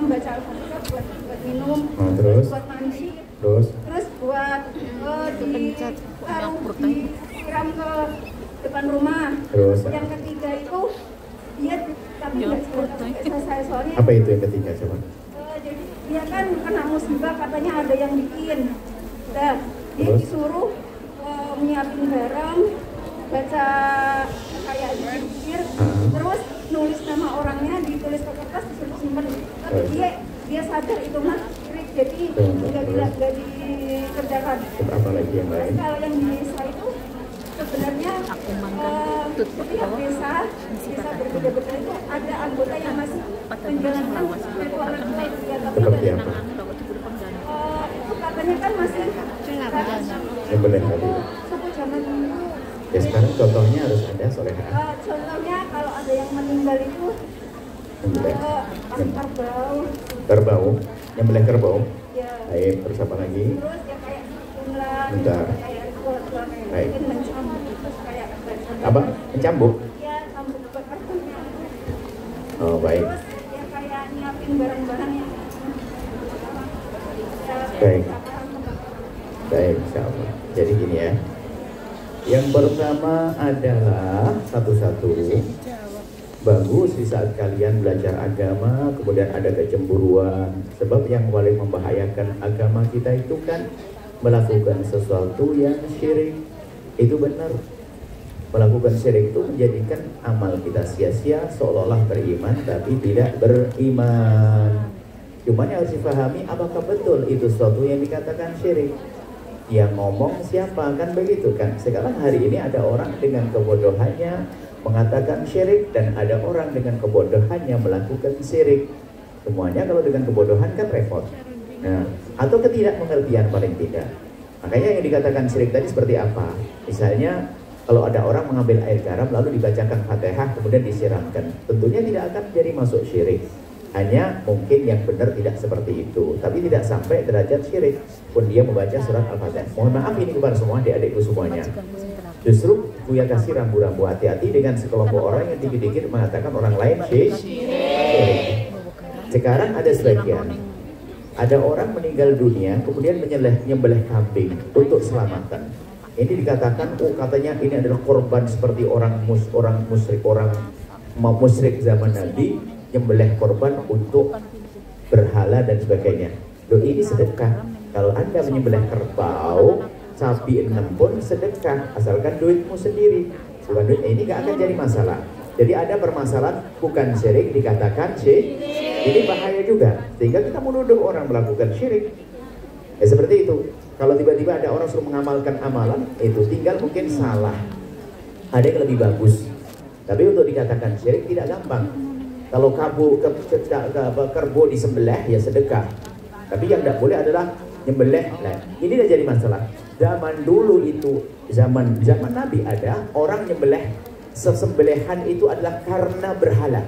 membaca Al-Fatihah buat minum, terus buat mandi, terus buat disiram ke depan rumah. Terus yang ketiga itu dia tapi nggak selesai soalnya. apa itu yang ketiga coba? Jadi dia kan kena musibah, katanya ada yang bikin. Udah, dia Terus? disuruh menyiapin barang, baca kayak zikir, terus nulis nama orangnya, ditulis ke kertas, disuruh simpen. Tapi dia sadar itu mah syirik, jadi nggak dikerjakan. Apa lagi yang lain? Kalau yang di desa itu sebenarnya setiap desa berbeda-beda itu ada anggota yang masih menjalankan ritual ya, tapi Seperti apa? itu katanya kan masih Yang boleh tadi. suku zaman dulu. Ya sekarang contohnya harus ada solehah. Contohnya kalau ada yang meninggal itu kerbau. Kerbau, yang boleh kerbau. Ya. Baik, terus apa lagi? Terus ya kayak bunglon, Bentar. kayak ritual Baik. mungkin mencambuk, terus kayak Apa? Mencambuk? ya cambuk kerbaunya. Oh baik. Terus ya kayak nyiapin barang-barang yang Baik. Baik, insyaallah. Jadi gini ya. Yang pertama adalah satu-satu bagus di saat kalian belajar agama kemudian ada kecemburuan, sebab yang paling membahayakan agama kita itu kan melakukan sesuatu yang syirik. Itu benar. Melakukan syirik itu menjadikan amal kita sia-sia, seolah-olah beriman tapi tidak beriman. Cuman yang harus dipahami apakah betul itu sesuatu yang dikatakan syirik. Yang ngomong siapa, kan begitu kan. Sekarang hari ini ada orang dengan kebodohannya mengatakan syirik dan ada orang dengan kebodohannya melakukan syirik. Semuanya kalau dengan kebodohan kan repot. Nah, atau ketidakmengertian paling tidak. Makanya yang dikatakan syirik tadi seperti apa? Misalnya kalau ada orang mengambil air garam lalu dibacakan Fatihah kemudian disiramkan, tentunya tidak akan jadi masuk syirik. Hanya mungkin yang benar tidak seperti itu, tapi tidak sampai derajat syirik pun dia membaca surat Al-Fatihah. Mohon maaf ini kepada semua adik-adikku semuanya. Justru Buya kasih rambu-rambu, hati-hati dengan sekelompok orang yang dikit-dikit mengatakan orang lain syirik. Sekarang ada sebagian, ada orang meninggal dunia kemudian menyembelih kambing untuk selamatan. Ini dikatakan, katanya ini adalah korban seperti orang musyrik zaman Nabi, menyembelih korban untuk berhala dan sebagainya. Loh, ini sedekah. Kalau Anda menyembelih kerbau, sapi 6 pun sedekah, asalkan duitmu sendiri. Bukan duit, ini gak akan jadi masalah. Jadi ada permasalahan bukan syirik dikatakan syirik. Ini bahaya juga, sehingga kita menuduh orang melakukan syirik. Ya seperti itu. Kalau tiba-tiba ada orang suruh mengamalkan amalan, itu tinggal mungkin salah. Ada yang lebih bagus. Tapi untuk dikatakan syirik tidak gampang. Kalau kerbau disembelih ya sedekah. Tapi yang tidak boleh adalah nyembelih. Nah, ini udah jadi masalah. Zaman dulu itu, zaman Nabi ada orang nyembelih, sesembelihan itu adalah karena berhala.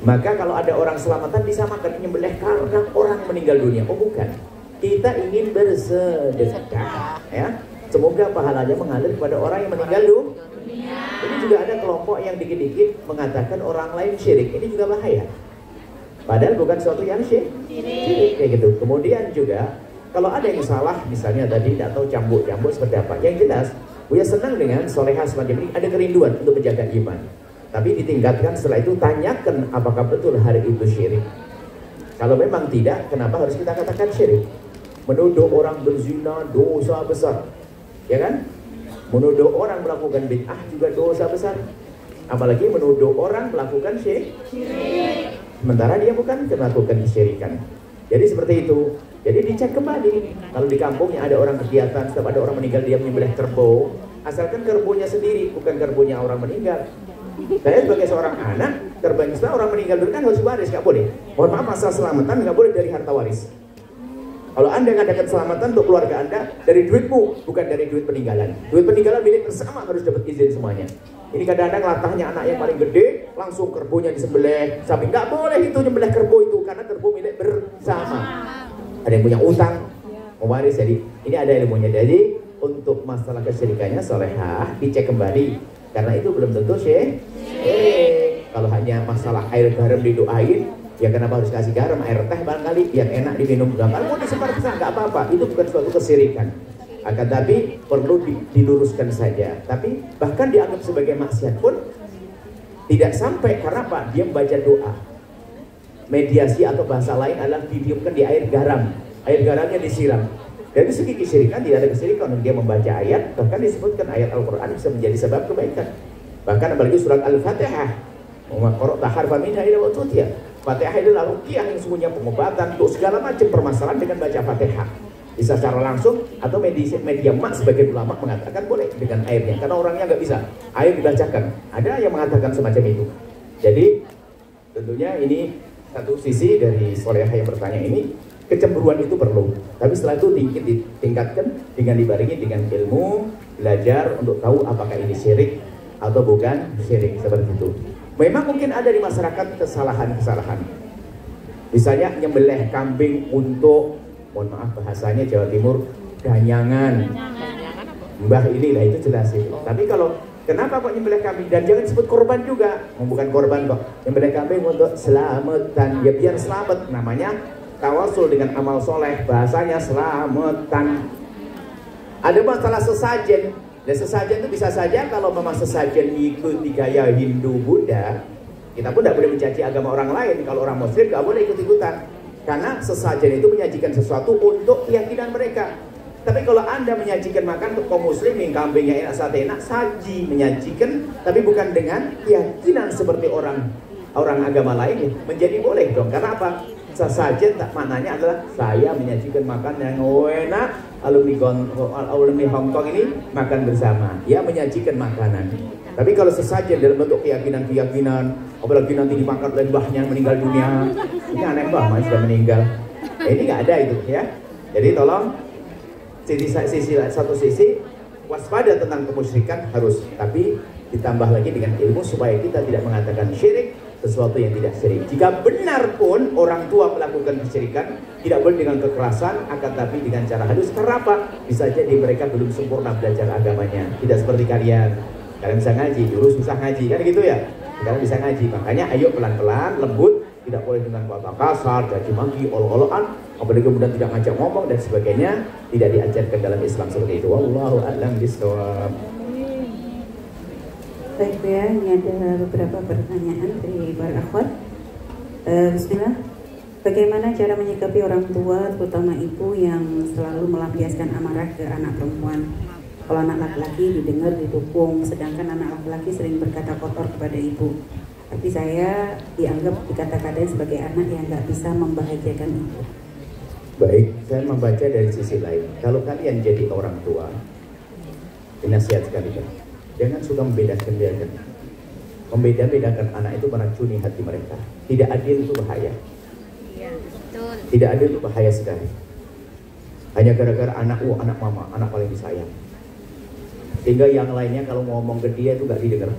Maka kalau ada orang selamatan disamakan nyembelih karena orang meninggal dunia. Oh bukan. Kita ingin bersedekah, ya. Semoga pahalanya mengalir kepada orang yang meninggal dunia. Ini juga ada kelompok yang dikit-dikit mengatakan orang lain syirik. Ini juga bahaya. Padahal bukan suatu yang syirik. Kayak gitu. Kemudian juga kalau ada yang salah, misalnya tadi tidak tahu cambuk seperti apa. Yang jelas, Buya senang dengan solehah semacam ini. Ada kerinduan untuk menjaga iman. Tapi ditingkatkan setelah itu, tanyakan apakah betul hari itu syirik. Kalau memang tidak, kenapa harus kita katakan syirik? Menuduh orang berzina dosa besar, ya kan? Menuduh orang melakukan bid'ah juga dosa besar. Apalagi menuduh orang melakukan syirik. Sementara dia bukan melakukan kesyirikan. Jadi seperti itu. Jadi dicek kembali. Kalau di kampungnya ada orang kegiatan, setiap ada orang meninggal dia menyembelih kerbau, asalkan kerbaunya sendiri, bukan kerbaunya orang meninggal. Saya sebagai seorang anak, terbang orang meninggal dulu kan harus waris, nggak boleh. Mohon maaf, masalah selamatan nggak boleh dari harta waris. Kalau Anda ngadakan selamatan untuk keluarga Anda dari duitmu, bukan dari duit peninggalan. Duit peninggalan milik bersama, harus dapat izin semuanya. Ini kadang-kadang latahnya anak yang paling gede, langsung kerbaunya disembelih. Sapi nggak boleh itu nyembelih kerbau itu, karena kerbau milik bersama. Ada yang punya utang, mewaris. Jadi ini ada ilmunya. Jadi untuk masalah kesyirikannya solehah dicek kembali. Karena itu belum tentu syirik. Kalau hanya masalah air garam didoain, Ya kenapa harus kasih garam? Air teh barangkali yang enak diminum. Kalau mau disebar ke sana nggak apa-apa. Itu bukan suatu kesyirikan. Akan tapi perlu diluruskan saja. Tapi bahkan dianggap sebagai maksiat pun tidak sampai, karena apa? Dia membaca doa. Mediasi atau bahasa lain adalah didiamkan di air garam. Air garamnya disiram. Dari segi kesyirikan tidak ada kesyirikan. Dia membaca ayat, bahkan disebutkan ayat Al-Quran bisa menjadi sebab kebaikan. Bahkan apalagi surat Al-Fatihah. Fatihah adalah ruqyah yang sesungguhnya pengobatan untuk segala macam permasalahan dengan baca Fatihah. Bisa secara langsung atau media mak sebagai ulama mengatakan boleh dengan airnya, karena orangnya nggak bisa air dibacakan. Ada yang mengatakan semacam itu. Jadi tentunya ini satu sisi dari solehah yang bertanya ini, kecemburuan itu perlu. Tapi setelah itu ditingkatkan dengan dibarengi dengan ilmu, belajar untuk tahu apakah ini syirik atau bukan syirik, seperti itu. Memang mungkin ada di masyarakat kesalahan-kesalahan. Misalnya nyembelih kambing untuk, mohon maaf bahasanya Jawa Timur, ganyangan. Mbah inilah itu jelas itu. Tapi kalau kenapa kok nyembelih kambing, dan jangan disebut korban juga, bukan korban kok. Nyembelih kambing untuk selamatan, ya biar selamat, namanya tawasul dengan amal soleh, bahasanya selamatan. Ada masalah sesajen. Dan sesajen itu bisa saja kalau memang sesajen mengikuti gaya Hindu Buddha, kita pun tidak boleh mencaci agama orang lain. Kalau orang Muslim nggak boleh ikut-ikutan, karena sesajen itu menyajikan sesuatu untuk keyakinan mereka. Tapi kalau Anda menyajikan makan untuk kaum muslimin, kambingnya enak, sate enak, saji menyajikan, tapi bukan dengan keyakinan seperti orang agama lain, menjadi boleh dong. Karena apa? Sesajen tak maknanya adalah saya menyajikan makan yang enak, alumni Hong Kong ini makan bersama, ya menyajikan makanan. Tapi kalau sesajen dalam bentuk keyakinan, apalagi nanti dimakan oleh mbahnya meninggal dunia, ini aneh mbah sudah meninggal. Ini nggak ada itu ya. Jadi tolong satu sisi waspada tentang kemusyrikan harus, tapi ditambah lagi dengan ilmu supaya kita tidak mengatakan syirik sesuatu yang tidak syirik. Jika benar pun orang tua melakukan kesyirikan, tidak boleh dengan kekerasan, akan tapi dengan cara halus. Karena apa? Bisa jadi mereka belum sempurna belajar agamanya. Tidak seperti kalian bisa ngaji, dulu susah ngaji kan gitu ya. Sekarang bisa ngaji, makanya ayo pelan-pelan, lembut, tidak boleh dengan kata kasar, caci maki, olok-olokan, apalagi kemudian tidak ngajak ngomong dan sebagainya. Tidak diajarkan dalam Islam seperti itu. Wallahu a'lam bishawab. Baik ya, ini ada beberapa pertanyaan dari para akhwat. Bismillah. Bagaimana cara menyikapi orang tua, terutama ibu yang selalu melampiaskan amarah ke anak perempuan? Kalau anak laki-laki didengar, didukung, sedangkan anak laki-laki sering berkata kotor kepada ibu. Tapi saya dianggap dikata-katain sebagai anak yang nggak bisa membahagiakan ibu. Baik, saya membaca dari sisi lain. Kalau kalian jadi orang tua, nasihat sekali kan, jangan suka membedakan. Membeda-bedakan anak itu meracuni hati mereka. Tidak adil itu bahaya. Iya, betul. Tidak adil itu bahaya sekali. Hanya gara-gara anak mama, anak paling disayang. Sehingga yang lainnya kalau ngomong ke dia itu gak didengar.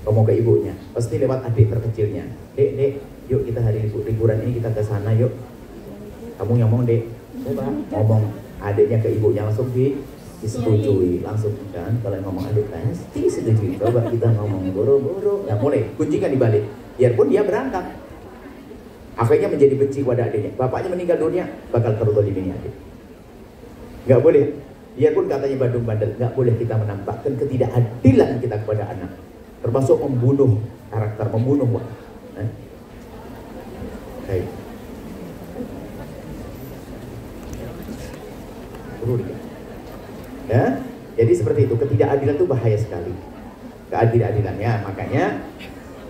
Ngomong ke ibunya, pasti lewat adik terkecilnya. Dek, yuk kita hari liburan ini kita ke sana yuk. Kamu ngomong dek, coba ngomong adiknya ke ibunya langsung disetujui langsung kan. Kalau ngomong adik pasti setujui. Coba kita ngomong boro-boro, ya mulai kuncikan dibalik. Biarpun dia berangkat, akhirnya menjadi benci pada adiknya. Bapaknya meninggal dunia, bakal terzalimi adik. Nggak boleh. Biarpun katanya badung bandel, nggak boleh kita menampakkan ketidakadilan kita kepada anak, termasuk membunuh karakter, membunuh watak. Baik. Ya, jadi seperti itu, ketidakadilan itu bahaya sekali. Ketidakadilannya, makanya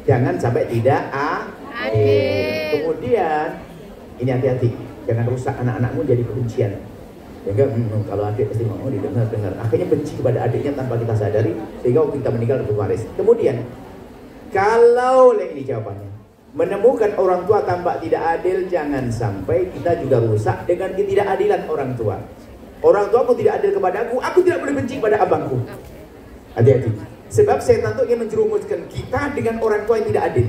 jangan sampai tidak adil. Kemudian ini hati-hati, jangan rusak anak-anakmu jadi kebencian. Sehingga kalau adik pasti mau didengar, akhirnya benci kepada adiknya tanpa kita sadari, sehingga waktu kita meninggal berwaris. Kemudian kalau ini jawabannya, menemukan orang tua tampak tidak adil, jangan sampai kita juga rusak dengan ketidakadilan orang tua. Orang tuaku tidak adil kepadaku, aku tidak boleh benci pada abangku. Hati-hati, sebab setan itu ingin menjerumuskan kita dengan orang tua yang tidak adil.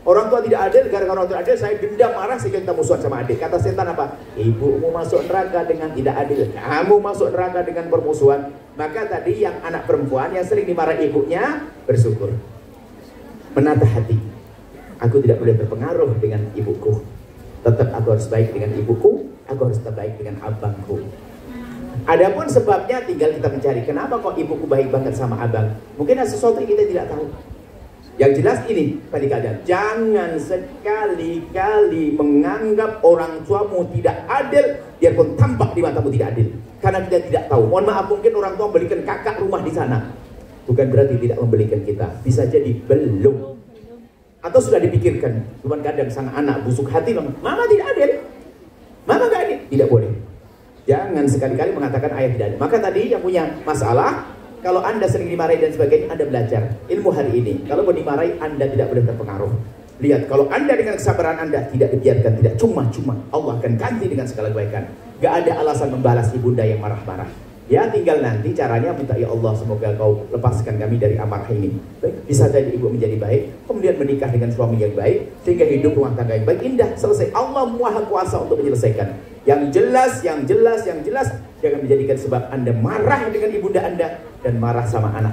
Orang tua tidak adil, gara-gara orang tua adil saya dendam, marah sehingga kita musuhan sama adik. Kata setan apa? Ibumu masuk neraka dengan tidak adil, kamu masuk neraka dengan permusuhan. Maka tadi yang anak perempuan yang sering dimarahi ibunya bersyukur, menatah hati. Aku tidak boleh terpengaruh dengan ibuku. Tetap aku harus baik dengan ibuku, aku harus tetap baik dengan abangku. Adapun sebabnya tinggal kita mencari. Kenapa kok ibuku baik banget sama abang? Mungkin ada sesuatu yang kita tidak tahu. Yang jelas ini, tadi kalian jangan sekali-kali menganggap orang tuamu tidak adil, biarpun tampak di matamu tidak adil. Karena kita tidak tahu. Mohon maaf, mungkin orang tua membelikan kakak rumah di sana. Bukan berarti tidak membelikan kita. Bisa jadi belum. Atau sudah dipikirkan. Cuman kadang sang anak busuk hati, mama tidak adil, mama gak adil. Tidak boleh. Jangan sekali-kali mengatakan ayah tidak adil. Maka tadi yang punya masalah, kalau anda sering dimarahi dan sebagainya, anda belajar ilmu hari ini. Kalau mau dimarahi, anda tidak boleh terpengaruh. Lihat, kalau anda dengan kesabaran anda tidak dibiarkan, tidak cuma-cuma, Allah akan ganti dengan segala kebaikan. Gak ada alasan membalas ibunda yang marah-marah. Ya tinggal nanti caranya minta, ya Allah semoga kau lepaskan kami dari amarah ini. Baik, bisa jadi ibu menjadi baik, kemudian menikah dengan suami yang baik, sehingga hidup rumah tangga yang baik, indah, selesai. Allah Maha Kuasa untuk menyelesaikan. Yang jelas, jangan menjadikan sebab anda marah dengan ibunda anda dan marah sama anak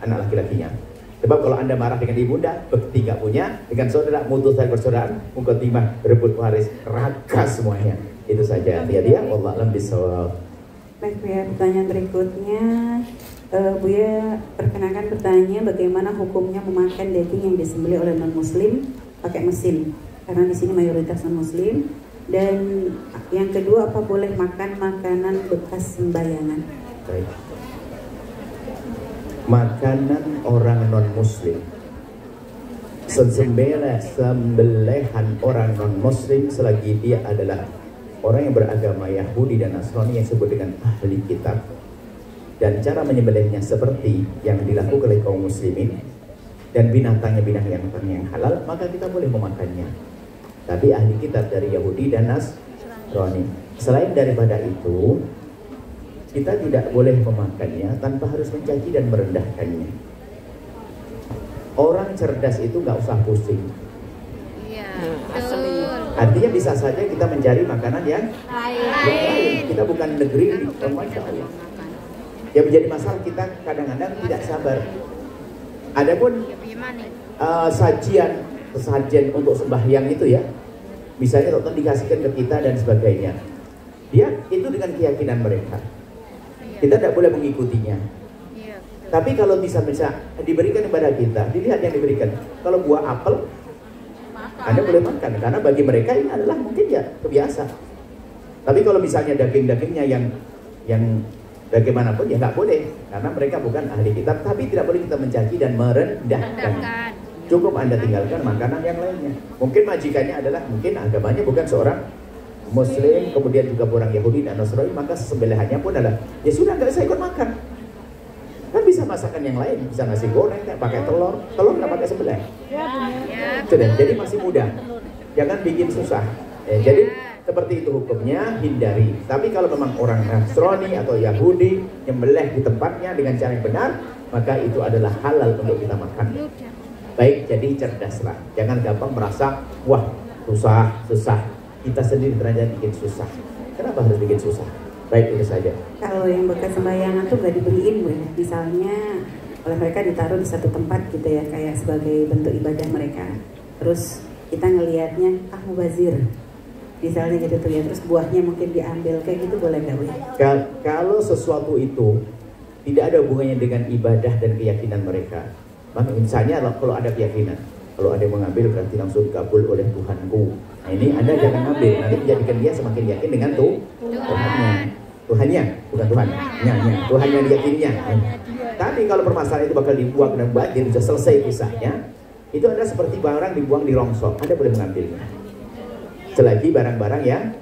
laki-lakinya. Sebab kalau anda marah dengan ibunda, bekti gak punya, dengan saudara, mutus dari persaudaraan, mukotimah, berebut waris, raka semuanya. Itu saja. Dia, wallah alam bisawab. Baik Buya, pertanyaan berikutnya, Buya perkenalkan bertanya bagaimana hukumnya memakan daging yang disembelih oleh non-muslim pakai mesin, karena di sini mayoritas non-muslim. Dan yang kedua, apa boleh makan makanan bekas sembayangan? Baik. Makanan orang non-muslim, sembelihan orang non-muslim selagi dia adalah orang yang beragama Yahudi dan Nasrani yang disebut dengan ahli kitab, dan cara menyembelihnya seperti yang dilakukan oleh kaum muslimin, dan binatangnya binatang yang halal, maka kita boleh memakannya. Tapi ahli kitab dari Yahudi dan Nasrani. Selain daripada itu, kita tidak boleh memakannya tanpa harus mencaci dan merendahkannya. Orang cerdas itu nggak usah pusing. Artinya bisa saja kita mencari makanan yang lain. Kita bukan negeri ini, Masya Allah. Yang menjadi masalah kita kadang-kadang tidak sabar. Adapun sajian untuk sembahyang itu ya, misalnya dokter dikasihkan ke kita dan sebagainya, dia itu dengan keyakinan mereka. Kita tidak boleh mengikutinya. Tapi kalau bisa diberikan kepada kita, dilihat yang diberikan. Kalau buah apel, Anda boleh makan, karena bagi mereka ini adalah mungkin ya kebiasa. Tapi kalau misalnya daging-dagingnya yang bagaimanapun ya nggak boleh, karena mereka bukan ahli kitab. Tapi tidak boleh kita mencaci dan merendahkan. Cukup Anda tinggalkan makanan yang lainnya. Mungkin majikannya adalah, mungkin agamanya bukan seorang Muslim, kemudian juga orang Yahudi dan Nasrani, maka sembelihannya pun adalah ya sudah, nggak usah ikut makan. Kan bisa masakan yang lain, bisa nasi goreng, pakai telur nggak pakai sembelih. Sudah, jadi masih mudah. Jangan bikin susah. Jadi seperti itu hukumnya, hindari. Tapi kalau memang orang Nasrani atau Yahudi nyembelih di tempatnya dengan cara yang benar, maka itu adalah halal untuk kita makan. Baik, jadi cerdaslah. Jangan gampang merasa, wah susah. Kita sendiri ternyata bikin susah. Kenapa harus bikin susah? Baik, itu saja. Kalau yang bekas sembayangan tuh gak dibeliin, Bu. Misalnya oleh mereka ditaruh di satu tempat gitu ya, kayak sebagai bentuk ibadah mereka. Terus kita ngelihatnya, mubazir. Misalnya gitu tuh ya, terus buahnya mungkin diambil, kayak gitu boleh nggak, Bu? Kalau sesuatu itu tidak ada hubungannya dengan ibadah dan keyakinan mereka, maka misalnya kalau ada keyakinan, kalau ada yang mengambil berarti langsung kabul oleh Tuhanku. Nah ini Anda jangan ambil, nanti menjadikan dia semakin yakin dengan Tuhannya, bukan Tuhannya diyakininya. Tapi kalau permasalahan itu bakal dibuang dan batin, sudah selesai kisahnya, itu adalah seperti barang dibuang di rongsok, Anda boleh mengambilnya. Selagi barang-barang yang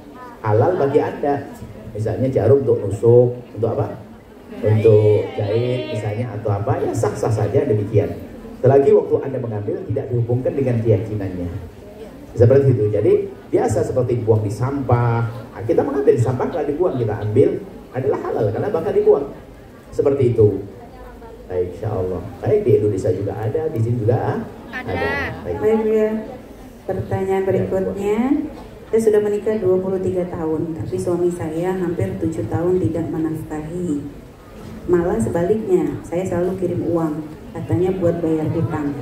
halal bagi Anda, misalnya jarum untuk nusuk, untuk apa? Untuk jahit misalnya, atau apa, ya sah-sah saja demikian. Selagi waktu Anda mengambil tidak dihubungkan dengan keyakinannya. Seperti itu. Jadi biasa seperti dibuang di sampah. Nah, kita mengambil di sampah, kalau dibuang kita ambil adalah halal karena bakal dibuang. Seperti itu. Baik, insya Allah. Baik, di Indonesia juga ada, di sini juga ada. Baik ya. Pertanyaan berikutnya, saya sudah menikah 23 tahun, tapi suami saya hampir 7 tahun tidak menafkahi. Malah sebaliknya, saya selalu kirim uang, katanya buat bayar hutang.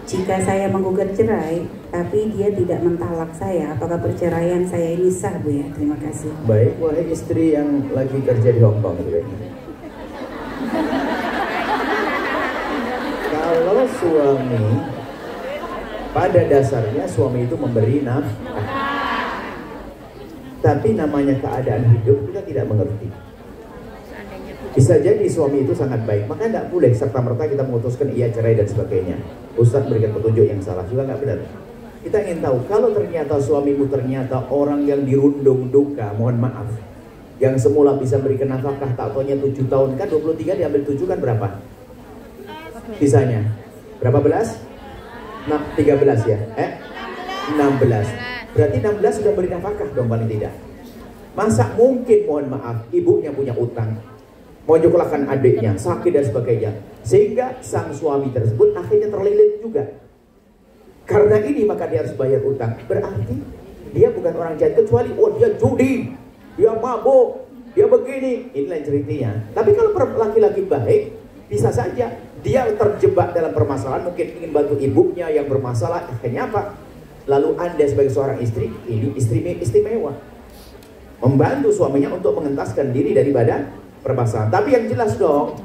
Jika saya menggugat cerai, tapi dia tidak mentalak saya, apakah perceraian saya ini sah, Bu ya? Terima kasih. Baik, wahai istri yang lagi kerja di Hong Kong gitu. Kalau suami, pada dasarnya suami itu memberi nafkah, tapi namanya keadaan hidup kita tidak mengerti. Bisa jadi suami itu sangat baik, maka tidak boleh serta-merta kita memutuskan ia cerai dan sebagainya. Ustadz berikan petunjuk yang salah juga nggak benar. Kita ingin tahu, kalau ternyata suamimu ternyata orang yang dirundung duka, mohon maaf, yang semula bisa berikan nafkah, tak taunya 7 tahun, kan 23 diambil 7 kan berapa? Sisanya berapa belas? Nah, 13 ya? 16. Berarti 16 sudah beri nafkah dong paling tidak. Masa mungkin, mohon maaf, ibunya punya utang, mau nyekolahkan adiknya, sakit dan sebagainya, sehingga sang suami tersebut akhirnya terlilit juga. Karena ini maka dia harus bayar utang. Berarti dia bukan orang jahat, kecuali dia judi, dia mabuk, dia begini. Inilah ceritanya. Tapi kalau laki-laki baik, bisa saja dia terjebak dalam permasalahan, mungkin ingin bantu ibunya yang bermasalah, akhirnya apa? Lalu Anda sebagai seorang istri, ini istri istimewa, membantu suaminya untuk mengentaskan diri daripada permasalahan. Tapi yang jelas dong,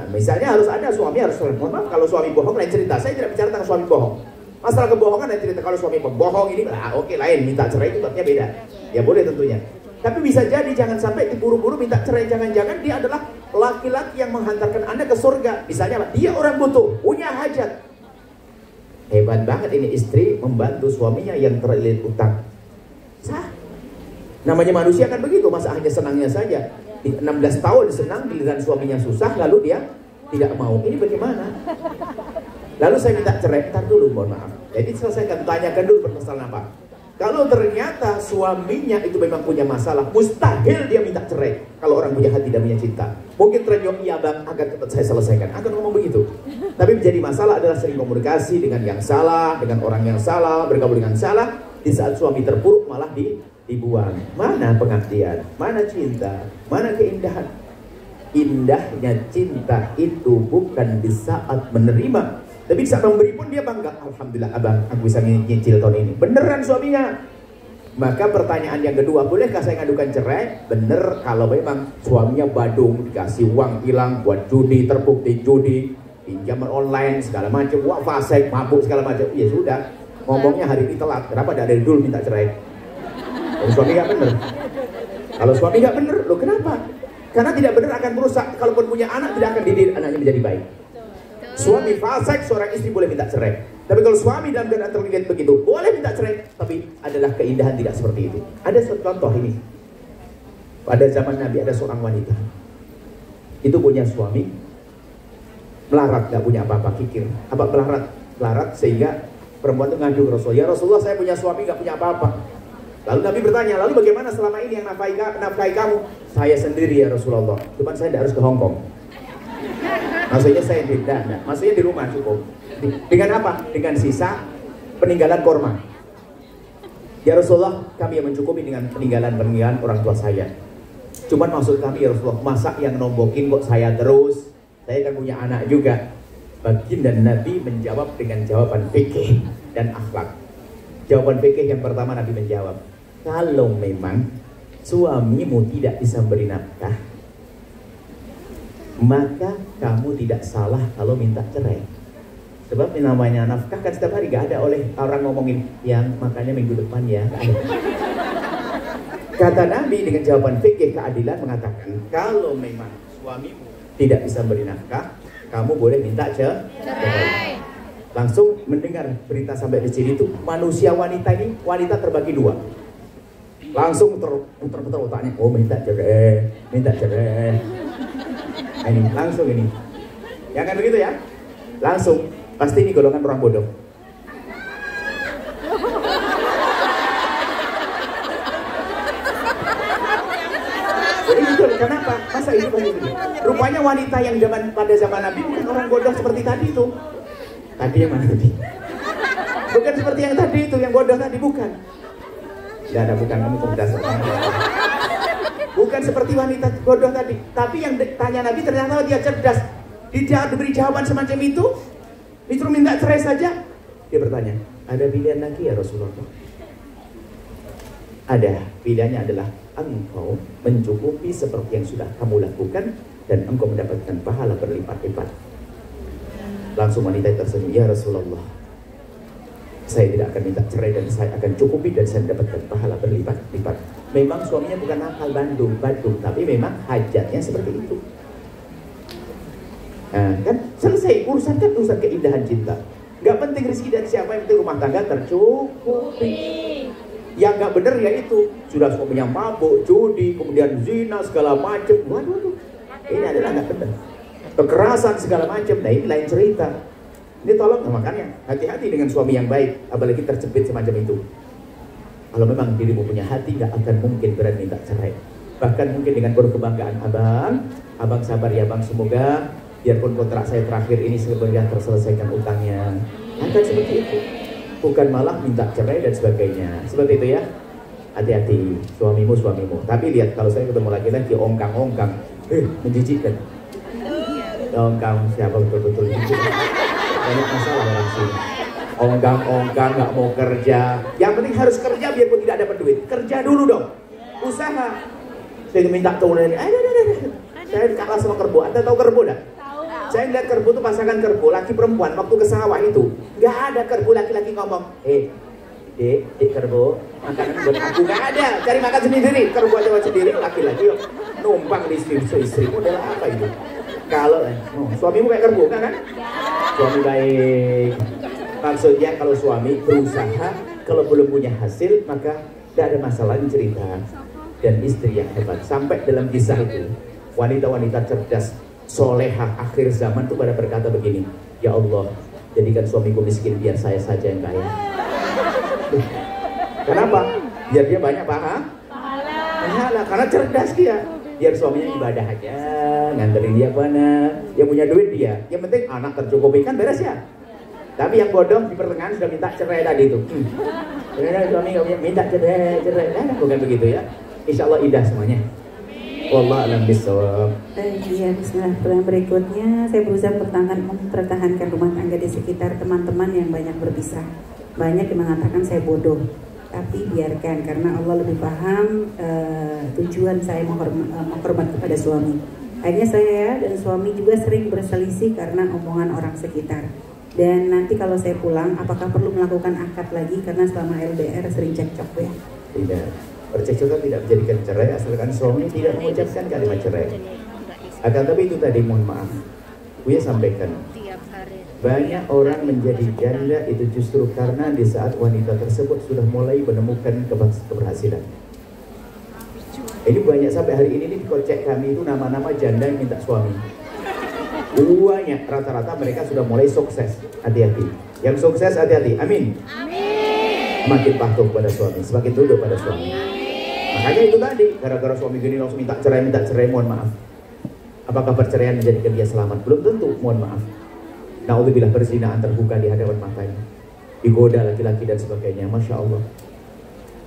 misalnya harus ada suami harus, mohon maaf, kalau suami bohong lain cerita. Saya tidak bicara tentang suami bohong. Masalah kebohongan lain cerita. Kalau suami bohong ini, oke, lain, minta cerai itu artinya beda. Ya boleh tentunya. Tapi bisa jadi jangan sampai diburu-buru minta cerai. Jangan-jangan dia adalah laki-laki yang menghantarkan Anda ke surga. Misalnya dia orang butuh, punya hajat. Hebat banget ini istri membantu suaminya yang terlilit utang. Sah. Namanya manusia kan begitu, masa hanya senangnya saja. 16 tahun senang, giliran suaminya susah, lalu dia tidak mau. Ini bagaimana? Lalu saya minta cerai, ntar dulu, mohon maaf. Jadi selesaikan, tanyakan dulu permasalahan apa. Kalau ternyata suaminya itu memang punya masalah, mustahil dia minta cerai. Kalau orang punya hati dan punya cinta, mungkin ternyok, iya bang, akan tetap saya selesaikan, akan ngomong begitu. Tapi menjadi masalah adalah sering komunikasi dengan yang salah, dengan orang yang salah, bergabung dengan salah. Di saat suami terpuruk malah dibuang. Mana pengabdian, mana cinta, mana keindahan. Indahnya cinta itu bukan di saat menerima, tapi di saat memberi pun dia bangga. Alhamdulillah abang, aku bisa nyicil tahun ini. Beneran suaminya. Maka pertanyaan yang kedua, bolehkah saya ngadukan cerai? Bener kalau memang suaminya badung, dikasih uang hilang buat judi, terbukti judi, pinjaman online segala macam, wah fasik, mabuk segala macam. Ya sudah, ngomongnya hari ini telat. Kenapa tidak dari dulu minta cerai? Kalau suami nggak bener. Kalau suami nggak bener, loh kenapa? Karena tidak bener akan merusak. Kalaupun punya anak, tidak akan dididik anaknya menjadi baik. Suami fasik, seorang istri boleh minta cerai. Tapi kalau suami dalam keadaan terlilit begitu, boleh minta cerai. Tapi adalah keindahan tidak seperti itu. Ada satu contoh ini. Pada zaman Nabi ada seorang wanita. Itu punya suami, melarat, gak punya apa-apa, kikir. Apa melarat sehingga perempuan itu ngadu ke Rasul. Ya Rasulullah, saya punya suami gak punya apa-apa. Lalu Nabi bertanya, lalu bagaimana selama ini yang nafkahi kamu? Saya sendiri ya Rasulullah. Cuman saya tidak harus ke Hong Kong. Maksudnya saya tidak, maksudnya di rumah cukup. Dengan apa? Dengan sisa peninggalan korma. Ya Rasulullah, kami yang mencukupi dengan peninggalan orang tua saya. Cuman maksud kami ya Rasulullah, masa yang nombokin kok saya terus? Saya kan punya anak juga. Baginda Nabi menjawab dengan jawaban fikih dan akhlak. Jawaban fikih yang pertama Nabi menjawab, kalau memang suamimu tidak bisa beri nafkah, maka kamu tidak salah kalau minta cerai. Sebab namanya nafkah kan setiap hari, gak ada oleh orang ngomongin yang makanya minggu depan ya. Kata Nabi dengan jawaban fikih keadilan mengatakan, kalau memang suamimu tidak bisa beri nafkah, kamu boleh minta cerai. Langsung mendengar berita sampai di sini tuh, manusia wanita ini, wanita terbagi dua. Langsung terputar otaknya, oh minta cerai, minta cerai. Ini langsung ini, ya kan begitu ya? Langsung, pasti ini golongan orang bodoh. Jadi betul, kenapa? Masa itu begitu? Rupanya wanita yang pada zaman Nabi bukan orang bodoh seperti tadi itu. Tadi yang mana tadi? Bukan seperti yang tadi itu, yang bodoh tadi, bukan. Tidak ada, bukan, kamu cerdas. Bukan seperti wanita bodoh tadi. Tapi yang tanya Nabi ternyata dia cerdas. Dia diberi jawaban semacam itu, disuruh minta cerai saja. Dia bertanya, ada pilihan lagi ya Rasulullah? Ada, pilihannya adalah engkau mencukupi seperti yang sudah kamu lakukan dan engkau mendapatkan pahala berlipat-lipat. Langsung wanita tersenyum, ya Rasulullah, saya tidak akan minta cerai dan saya akan cukupi dan saya mendapatkan pahala berlipat-lipat. Memang suaminya bukan nakal Bandung, tapi memang hajatnya seperti itu. Nah, kan selesai urusan, kan urusan keindahan cinta. Gak penting rezeki dari siapa, yang penting rumah tangga tercukupi. Yang gak bener ya itu, sudah suaminya mabuk, judi, kemudian zina segala macam. Waduh, ini adalah gak bener. Kekerasan segala macam, nah ini lain cerita. Ini tolong, nah, makanya hati-hati dengan suami yang baik, apalagi terjepit semacam itu. Kalau memang dirimu punya hati, gak akan mungkin berani minta cerai. Bahkan mungkin dengan kebanggaan abang sabar ya bang, semoga biarpun kontrak saya terakhir ini sebenarnya terselesaikan utangnya. Akan seperti itu. Bukan malah minta cerai dan sebagainya. Seperti itu ya. Hati-hati suamimu. Tapi lihat kalau saya ketemu laki-laki ongkang-ongkang, menjijikkan. Ongkang siapa betul-betul itu? Banyak masalah orang sini. Ongkang-ongkang nggak mau kerja. Yang penting harus kerja biarpun tidak dapat duit. Kerja dulu dong. Usaha. Saya minta tolong ini. Saya kalah sama kerbau. Anda tahu kerbau dah? Saya lihat kerbau itu pasangan kerbau laki perempuan waktu ke sawah itu nggak ada kerbau laki-laki ngomong, dek kerbau makanan buat aku, nggak ada, cari makan sendiri. Kerbau aja sendiri, laki-laki numpang di istri model apa itu? Kalau suamimu kayak kerbau kan? Suami baik, maksudnya kalau suami berusaha, kalau belum punya hasil maka tidak ada masalah cerita. Dan istri yang hebat, sampai dalam kisah itu wanita-wanita cerdas solehah akhir zaman tuh pada berkata begini, ya Allah, jadikan suamiku miskin biar saya saja yang kaya. Kenapa? Biar dia banyak pahala. Karena cerdas dia. Biar suaminya ibadah aja, nganterin dia mana, yang punya duit dia. Yang penting anak tercukupi, kan beres ya. Tapi yang bodoh di pertengahan sudah minta cerai tadi itu. Suami nggak punya minta cerai. Nah, bukan begitu ya. Insya Allah indah semuanya. Wallah alam bisawab. Iya, bismillah. Pertanyaan berikutnya, saya berusaha mempertahankan rumah tangga di sekitar teman-teman yang banyak berpisah. Banyak yang mengatakan saya bodoh, tapi biarkan karena Allah lebih paham tujuan saya menghormat kepada suami. Akhirnya saya dan suami juga sering berselisih karena omongan orang sekitar. Dan nanti kalau saya pulang, apakah perlu melakukan akad lagi karena selama LDR sering cekcok ya? Tidak. Percekcokan tidak menjadikan cerai asalkan suami tidak mengucapkan kalimat cerai. Akan tapi itu tadi mohon maaf, Buya sampaikan, banyak orang menjadi janda itu justru karena di saat wanita tersebut sudah mulai menemukan keberhasilan. Ini banyak sampai hari ini di kocek kami itu nama-nama janda yang minta suami. Banyak, rata-rata mereka sudah mulai sukses. Hati-hati. Yang sukses hati-hati. Amin. Semakin patuh pada suami, semakin tunduk pada suami. Makanya itu tadi, gara-gara suami gini langsung minta cerai, mohon maaf. Apakah perceraian menjadikan dia selamat? Belum tentu, mohon maaf. Na'udzubillah, perzinahan terbuka di hadapan matanya, digoda laki-laki dan sebagainya, Masya Allah.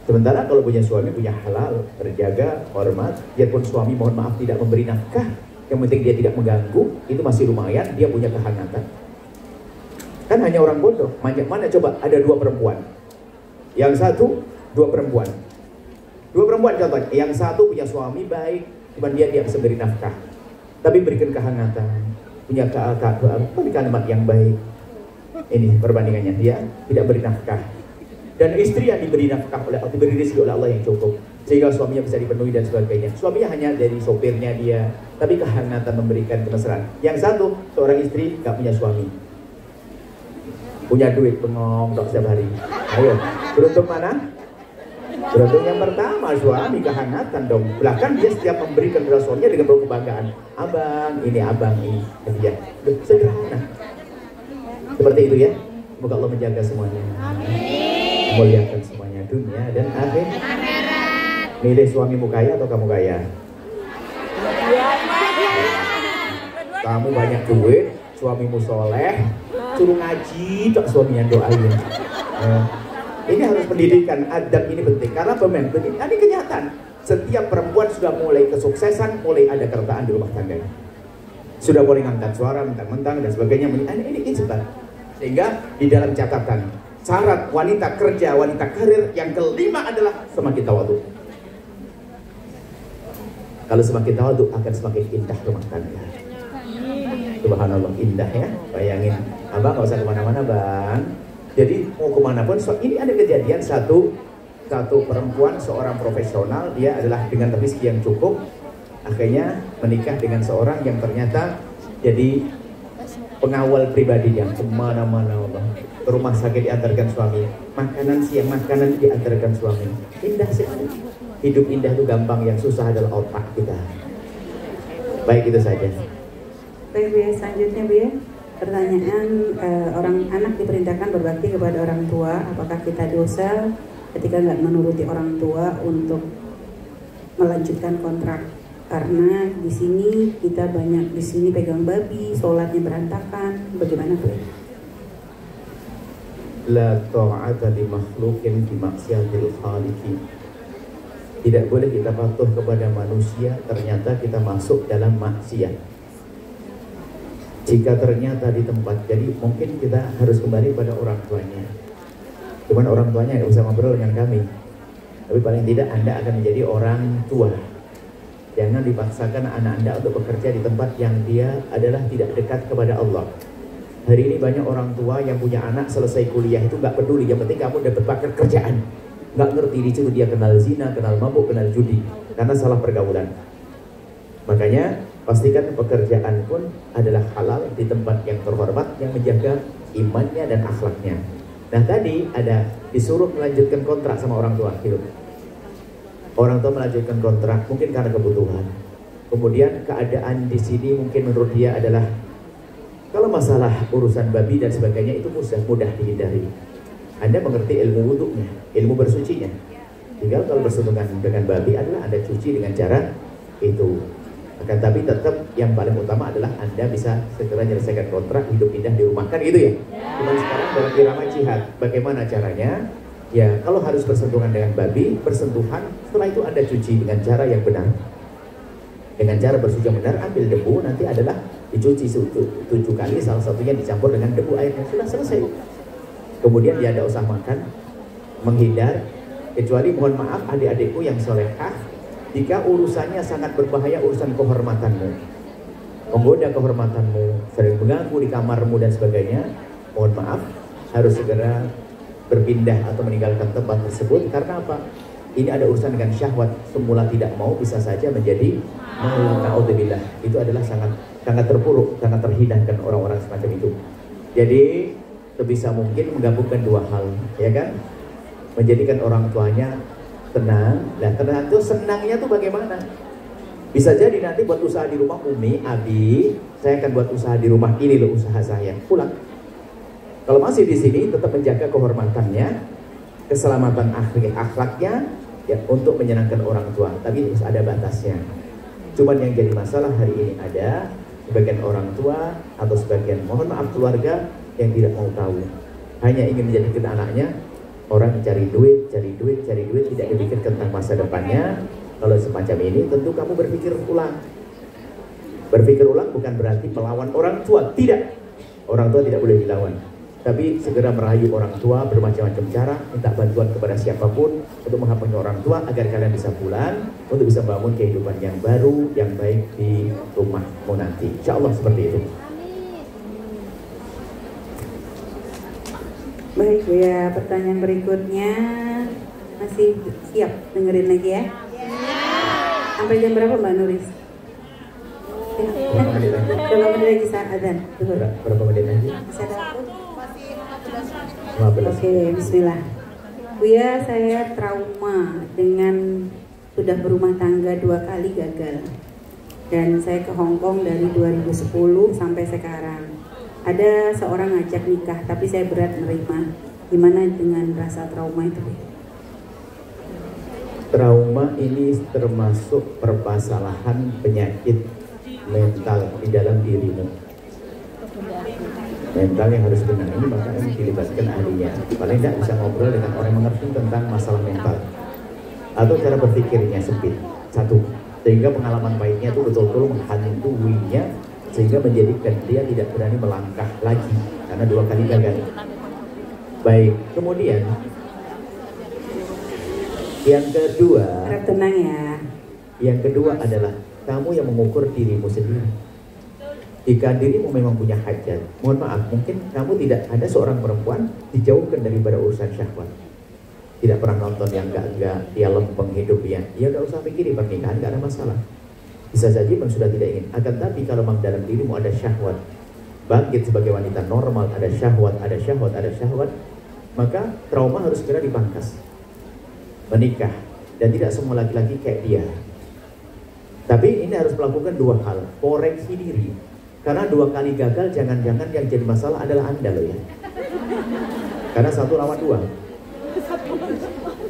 Sementara kalau punya suami, punya halal, terjaga, hormat, biarpun suami mohon maaf tidak memberi nafkah, yang penting dia tidak mengganggu, itu masih lumayan, dia punya kehangatan. Kan hanya orang bodoh, mana coba ada dua perempuan, yang satu, dua perempuan contohnya, yang satu punya suami baik, cuman dia bisa beri nafkah, tapi berikan kehangatan, punya kalimat yang baik. Ini perbandingannya, dia tidak beri nafkah, dan istri yang diberi nafkah diberi rezeki oleh Allah yang cukup, sehingga suaminya bisa dipenuhi dan sebagainya. Suaminya hanya dari sopirnya dia, tapi kehangatan memberikan kemesraan. Yang satu, seorang istri gak punya suami, punya duit bengong setiap hari. Ayo, beruntung mana? Beruntung yang pertama, suami kehangatan dong. Bahkan dia setiap memberikan kepada suaminya dengan penuh kebanggaan. Abang ini hadiah. Sederhana. Seperti itu ya. Semoga Allah menjaga semuanya. Memuliakan semuanya, dunia dan akhirat. Milih suamimu kaya atau kamu kaya? Kamu banyak duit, suamimu soleh, suruh ngaji, tak suami yang doain. Ini harus pendidikan, adab ini penting. Karena ini kenyataan. Setiap perempuan sudah mulai kesuksesan, mulai ada kertaan di rumah tangga. Sudah mulai ngangkat suara, mentang-mentang dan sebagainya. Ini sebab. Sehingga di dalam catatan syarat wanita kerja, wanita karir yang kelima adalah semakin tawadhu. Kalau semakin tawadhu akan semakin indah rumah tangga. Subhanallah, indah ya. Bayangin, abang nggak usah kemana-mana bang. Jadi mau kemana pun, ini ada kejadian satu perempuan, seorang profesional, dia adalah dengan rezeki yang cukup, akhirnya menikah dengan seorang yang ternyata jadi pengawal pribadinya kemana-mana, ke rumah sakit diantarkan suami, makanan siang, makanan diantarkan suami. Indah sekali. Hidup indah itu gampang, yang susah adalah otak kita. Baik, itu saja. Baik Bu ya, selanjutnya Bu ya, pertanyaan, orang anak diperintahkan berbakti kepada orang tua, apakah kita dosa ketika nggak menuruti orang tua untuk melanjutkan kontrak? Karena di sini kita banyak di sini pegang babi, sholatnya berantakan, bagaimana Bu? La ta'ata li makhluqin fi maksiatil khaliqi. Tidak boleh kita patuh kepada manusia ternyata kita masuk dalam maksiat. Jika ternyata di tempat, jadi mungkin kita harus kembali pada orang tuanya. Cuman orang tuanya nggak usah ngobrol dengan kami, tapi paling tidak Anda akan menjadi orang tua. Jangan dipaksakan anak Anda untuk bekerja di tempat yang dia adalah tidak dekat kepada Allah. Hari ini banyak orang tua yang punya anak selesai kuliah itu nggak peduli, yang penting kamu dapat pekerjaan. Nggak ngerti di situ dia kenal zina, kenal mabuk, kenal judi, karena salah pergaulan. Makanya pastikan pekerjaan pun adalah halal di tempat yang terhormat yang menjaga imannya dan akhlaknya. Nah tadi ada disuruh melanjutkan kontrak sama orang tua gitu. Orang tua melanjutkan kontrak mungkin karena kebutuhan. Kemudian keadaan di sini mungkin menurut dia adalah, kalau masalah urusan babi dan sebagainya itu mudah dihindari. Anda mengerti ilmu wudhunya, ilmu bersucinya. Tinggal kalau bersentuhan dengan babi adalah Anda cuci dengan cara itu. Akan tapi tetap yang paling utama adalah Anda bisa segera menyelesaikan kontrak, hidup indah di rumah, kan gitu ya. Cuman sekarang dalam irama jihad, bagaimana caranya? Ya kalau harus bersentuhan dengan babi, bersentuhan, setelah itu Anda cuci dengan cara yang benar. Dengan cara bersuci yang benar, ambil debu, nanti adalah dicuci 7 kali, salah satunya dicampur dengan debu airnya, sudah selesai. Kemudian dia tidak usah makan, menghindar, kecuali mohon maaf adik-adikku yang solehah, jika urusannya sangat berbahaya, urusan kehormatanmu, menggoda kehormatanmu, sering mengganggu di kamarmu dan sebagainya, mohon maaf, harus segera berpindah atau meninggalkan tempat tersebut. Karena apa? Ini ada urusan dengan syahwat, semula tidak mau bisa saja menjadi mau. Na'udzubillah. Itu adalah sangat terpuruk, sangat terhinakan orang-orang semacam itu. Jadi sebisa mungkin menggabungkan dua hal, ya kan? Menjadikan orang tuanya tenang. Nah, tenang itu senangnya tuh bagaimana? Bisa jadi nanti buat usaha di rumah, Umi, Abi, saya akan buat usaha di rumah, ini loh usaha saya, pulang. Kalau masih di sini tetap menjaga kehormatannya, keselamatan akhlaknya, ya untuk menyenangkan orang tua, tapi harus ada batasnya. Cuman yang jadi masalah hari ini ada sebagian orang tua atau sebagian, mohon maaf, keluarga yang tidak mau tahu, hanya ingin menjadikan anaknya orang cari duit, tidak berpikir tentang masa depannya. Kalau semacam ini tentu kamu berpikir ulang. Berpikir ulang bukan berarti melawan orang tua, tidak. Orang tua tidak boleh dilawan. Tapi segera merayu orang tua bermacam-macam cara, minta bantuan kepada siapapun untuk menghampuni orang tua agar kalian bisa pulang untuk bisa bangun kehidupan yang baru, yang baik di rumahmu nanti. Insya Allah seperti itu. Baik Bu ya, pertanyaan berikutnya masih siap dengerin lagi ya? Sampai jam berapa Mbak Nuris? Berapa menit lagi saat adzan? Berapa menit lagi? Bisa dapat? 15. Oke, bismillah. Bu ya, saya trauma dengan sudah berumah tangga 2 kali gagal. Dan saya ke Hong Kong dari 2010 sampai sekarang. Ada seorang ngajak nikah, tapi saya berat menerima. Gimana dengan rasa trauma itu? Trauma ini termasuk permasalahan penyakit mental di dalam dirimu. Mental yang harus benar ini maka ini dilibatkan ahlinya. Paling tidak bisa ngobrol dengan orang yang mengerti tentang masalah mental. Atau cara berpikirnya sempit. Satu, sehingga pengalaman pahitnya itu betul-betul menghantuinya, sehingga menjadikan dia tidak berani melangkah lagi. karena 2 kali gagal. Baik, kemudian yang kedua, harap tenang ya. Yang kedua adalah kamu yang mengukur dirimu sendiri. Jika dirimu memang punya hajat, mohon maaf, mungkin kamu tidak ada seorang perempuan dijauhkan daripada urusan syahwat. Tidak pernah nonton yang enggak, dia lempeng hidupnya, ya udah usah pikirin pernikahan, enggak ada masalah. Bisa saja memang sudah tidak ingin. Akan tapi kalau memang dalam dirimu ada syahwat, bangkit sebagai wanita normal, ada syahwat, maka trauma harus segera dipangkas. Menikah, dan tidak semua laki-laki kayak dia. Tapi ini harus melakukan 2 hal, koreksi diri. Karena 2 kali gagal, jangan-jangan yang jadi masalah adalah Anda loh ya. Karena 1 lawan 2.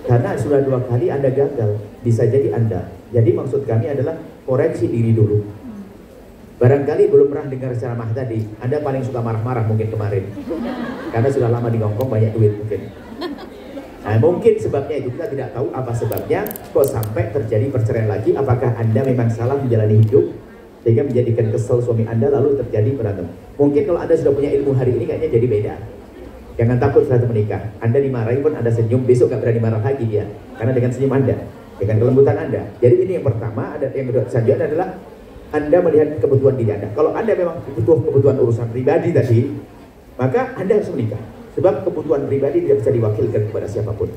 Karena sudah 2 kali Anda gagal, bisa jadi Anda. Jadi maksud kami adalah koreksi diri dulu. Barangkali belum pernah dengar ceramah tadi, Anda paling suka marah-marah mungkin kemarin. Karena sudah lama di Hongkong, banyak duit mungkin. Nah, mungkin sebabnya itu, kita tidak tahu apa sebabnya kok sampai terjadi perceraian lagi. Apakah Anda memang salah menjalani hidup sehingga menjadikan kesel suami Anda lalu terjadi berantem? Mungkin kalau Anda sudah punya ilmu hari ini kayaknya jadi beda. Jangan takut setelah menikah. Anda dimarahi pun Anda senyum, besok gak berani marah lagi dia. Karena dengan senyum Anda, dengan kelembutan Anda. Jadi ini yang pertama. Yang kedua selanjutnya adalah Anda melihat kebutuhan diri Anda. Kalau Anda memang butuh kebutuhan urusan pribadi tadi, maka Anda harus menikah. Sebab kebutuhan pribadi tidak bisa diwakilkan kepada siapapun.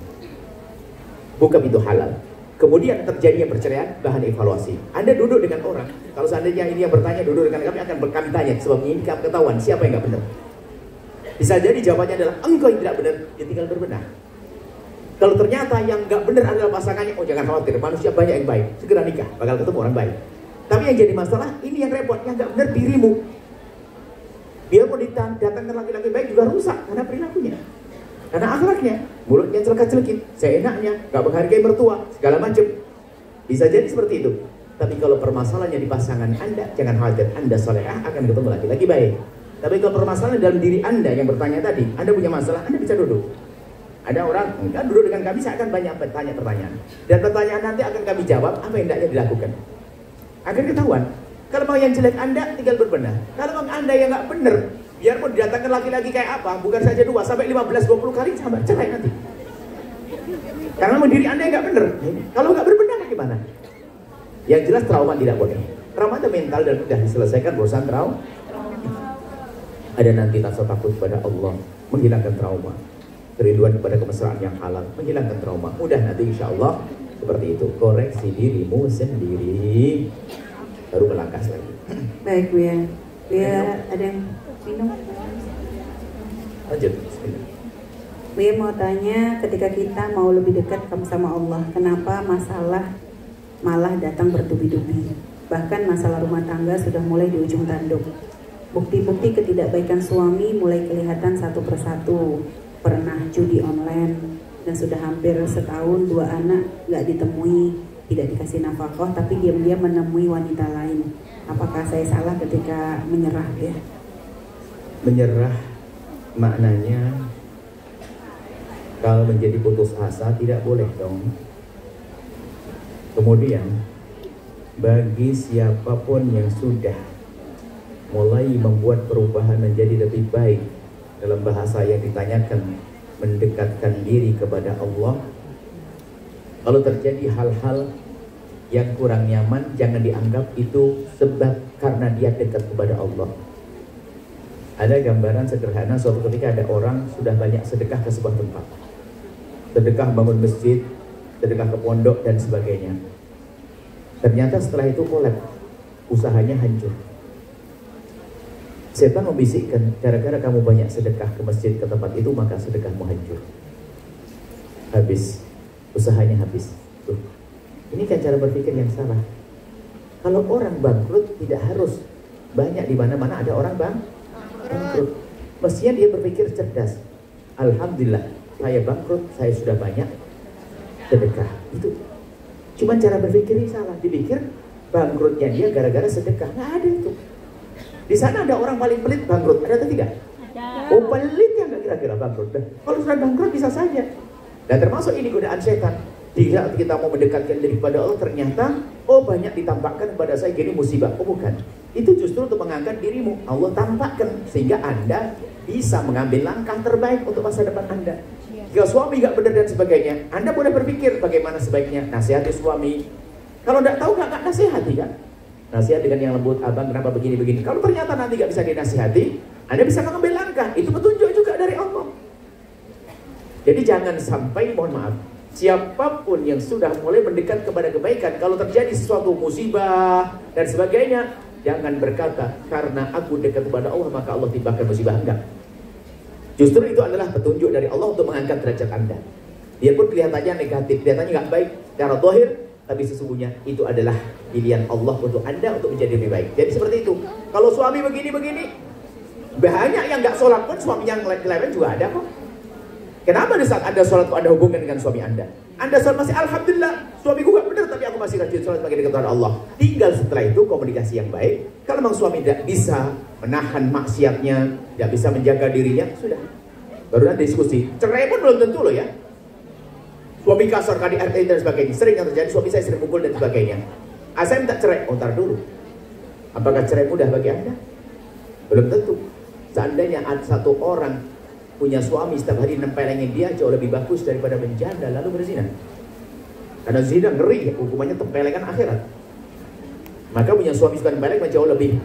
Bukan itu halal. Kemudian terjadinya perceraian, bahan evaluasi. Anda duduk dengan orang, kalau seandainya ini yang bertanya duduk dengan kami, akan kami tanya, sebab ini kami ketahuan siapa yang nggak benar. Bisa jadi jawabannya adalah engkau yang tidak benar, ya tinggal berbenah. Kalau ternyata yang nggak benar adalah pasangannya, oh jangan khawatir, manusia banyak yang baik, segera nikah, bakal ketemu orang baik. Tapi yang jadi masalah, ini yang repot, yang nggak benar dirimu. Biarpun datangkan laki-laki baik juga rusak karena perilakunya, karena akhlaknya, mulutnya celaka-celekin, seenaknya, nggak menghargai mertua, segala macam. Bisa jadi seperti itu. Tapi kalau permasalahannya di pasangan Anda, jangan khawatir, Anda salehah akan ketemu laki-laki baik. Tapi kalau permasalahan dalam diri Anda yang bertanya tadi, Anda punya masalah, Anda bisa duduk. Ada orang, enggak duduk dengan kami, saya akan banyak bertanya pertanyaan. Dan pertanyaan nanti akan kami jawab apa yang hendaknya dilakukan. Akan ketahuan. Kalau mau yang jelek Anda, tinggal berbenah. Kalau mau Anda yang nggak benar, biarpun didatangkan laki-laki kayak apa, bukan saja 2 sampai 15-20 kali sampai cerai nanti. Karena mau diri Anda yang nggak benar. Kalau nggak berbenah gimana? Yang jelas trauma tidak boleh. Trauma itu mental dan sudah diselesaikan urusan trauma. Ada nanti rasa takut pada Allah, menghilangkan trauma. Kerinduan kepada kemesraan yang halal, menghilangkan trauma. Mudah nanti insya Allah seperti itu. Koreksi dirimu sendiri, baru melangkah lagi. Baik Bu ya. Ada yang minum? Lanjut. Bu ya mau tanya, ketika kita mau lebih dekat sama Allah, kenapa masalah malah datang bertubi-tubi? Bahkan masalah rumah tangga sudah mulai di ujung tanduk. Bukti-bukti ketidakbaikan suami mulai kelihatan satu persatu. Pernah judi online dan sudah hampir setahun 2 anak nggak ditemui, tidak dikasih nafkah, tapi diam-diam menemui wanita lain. Apakah saya salah ketika menyerah ya? Menyerah maknanya kalau menjadi putus asa tidak boleh dong. Kemudian bagi siapapun yang sudah mulai membuat perubahan menjadi lebih baik, dalam bahasa yang ditanyakan, mendekatkan diri kepada Allah, kalau terjadi hal-hal yang kurang nyaman, jangan dianggap itu sebab karena dia dekat kepada Allah. Ada gambaran sederhana, suatu ketika ada orang sudah banyak sedekah ke sebuah tempat, sedekah bangun masjid, sedekah ke pondok dan sebagainya. Ternyata setelah itu kolab, usahanya hancur. Setan membisikkan, gara-gara kamu banyak sedekah ke masjid, ke tempat itu, maka sedekahmu hancur. Habis, usahanya habis. Tuh. Ini kan cara berpikir yang salah. Kalau orang bangkrut tidak harus banyak, di mana-mana ada orang bangkrut. Mestinya dia berpikir cerdas. Alhamdulillah, saya bangkrut, saya sudah banyak sedekah. Itu cuma cara berpikirnya salah. Dipikir bangkrutnya dia gara-gara sedekah. Nggak ada itu. Di sana ada orang paling pelit bangkrut, ada atau tidak? Ada. Oh, pelit yang nggak kira-kira bangkrut. Kalau sudah bangkrut bisa saja. Dan termasuk ini godaan setan. Jika kita mau mendekatkan diri kepada Allah, ternyata oh banyak ditampakkan kepada saya gini musibah. Oh bukan. Itu justru untuk mengangkat dirimu. Allah tampakkan sehingga Anda bisa mengambil langkah terbaik untuk masa depan Anda. Jika suami nggak benar dan sebagainya, Anda boleh berpikir bagaimana sebaiknya nasihati suami. Kalau nggak tahu nggak nasihati kan? Nasihat dengan yang lembut, abang kenapa begini-begini. Kalau ternyata nanti nggak bisa dinasihati, Anda bisa mengambil langkah. Itu petunjuk juga dari Allah. Jadi jangan sampai, mohon maaf, siapapun yang sudah mulai mendekat kepada kebaikan, kalau terjadi sesuatu musibah dan sebagainya, jangan berkata karena aku dekat kepada Allah maka Allah timpakan musibah. Enggak. Justru itu adalah petunjuk dari Allah untuk mengangkat derajat Anda. Dia pun kelihatannya negatif, kelihatannya nggak baik secara zahir, tapi sesungguhnya itu adalah pilihan Allah untuk Anda untuk menjadi lebih baik. Jadi seperti itu. Kalau suami begini-begini, banyak yang nggak sholat pun suami yang lain juga ada kok. Kenapa di saat Anda sholat kok Anda hubungkan dengan suami Anda? Anda sholat masih alhamdulillah, suamiku gak benar tapi aku masih rajin sholat sebagai dekat dengan Allah. Tinggal setelah itu komunikasi yang baik. Kalau memang suami tidak bisa menahan maksiatnya, tidak bisa menjaga dirinya, sudah. Baru nanti diskusi. Cerai pun belum tentu loh ya. Suami kasar, KDRT dan sebagainya. Sering yang terjadi, suami saya sering pukul dan sebagainya. Saya minta cerai, ntar dulu. Apakah cerai mudah bagi Anda? Belum tentu. Seandainya ada satu orang punya suami setiap hari nempelengin dia jauh lebih bagus daripada menjanda lalu berzina. Karena zina ngeri, hukumannya tempelengan akhirat. Maka punya suami suka nempeleng jauh lebih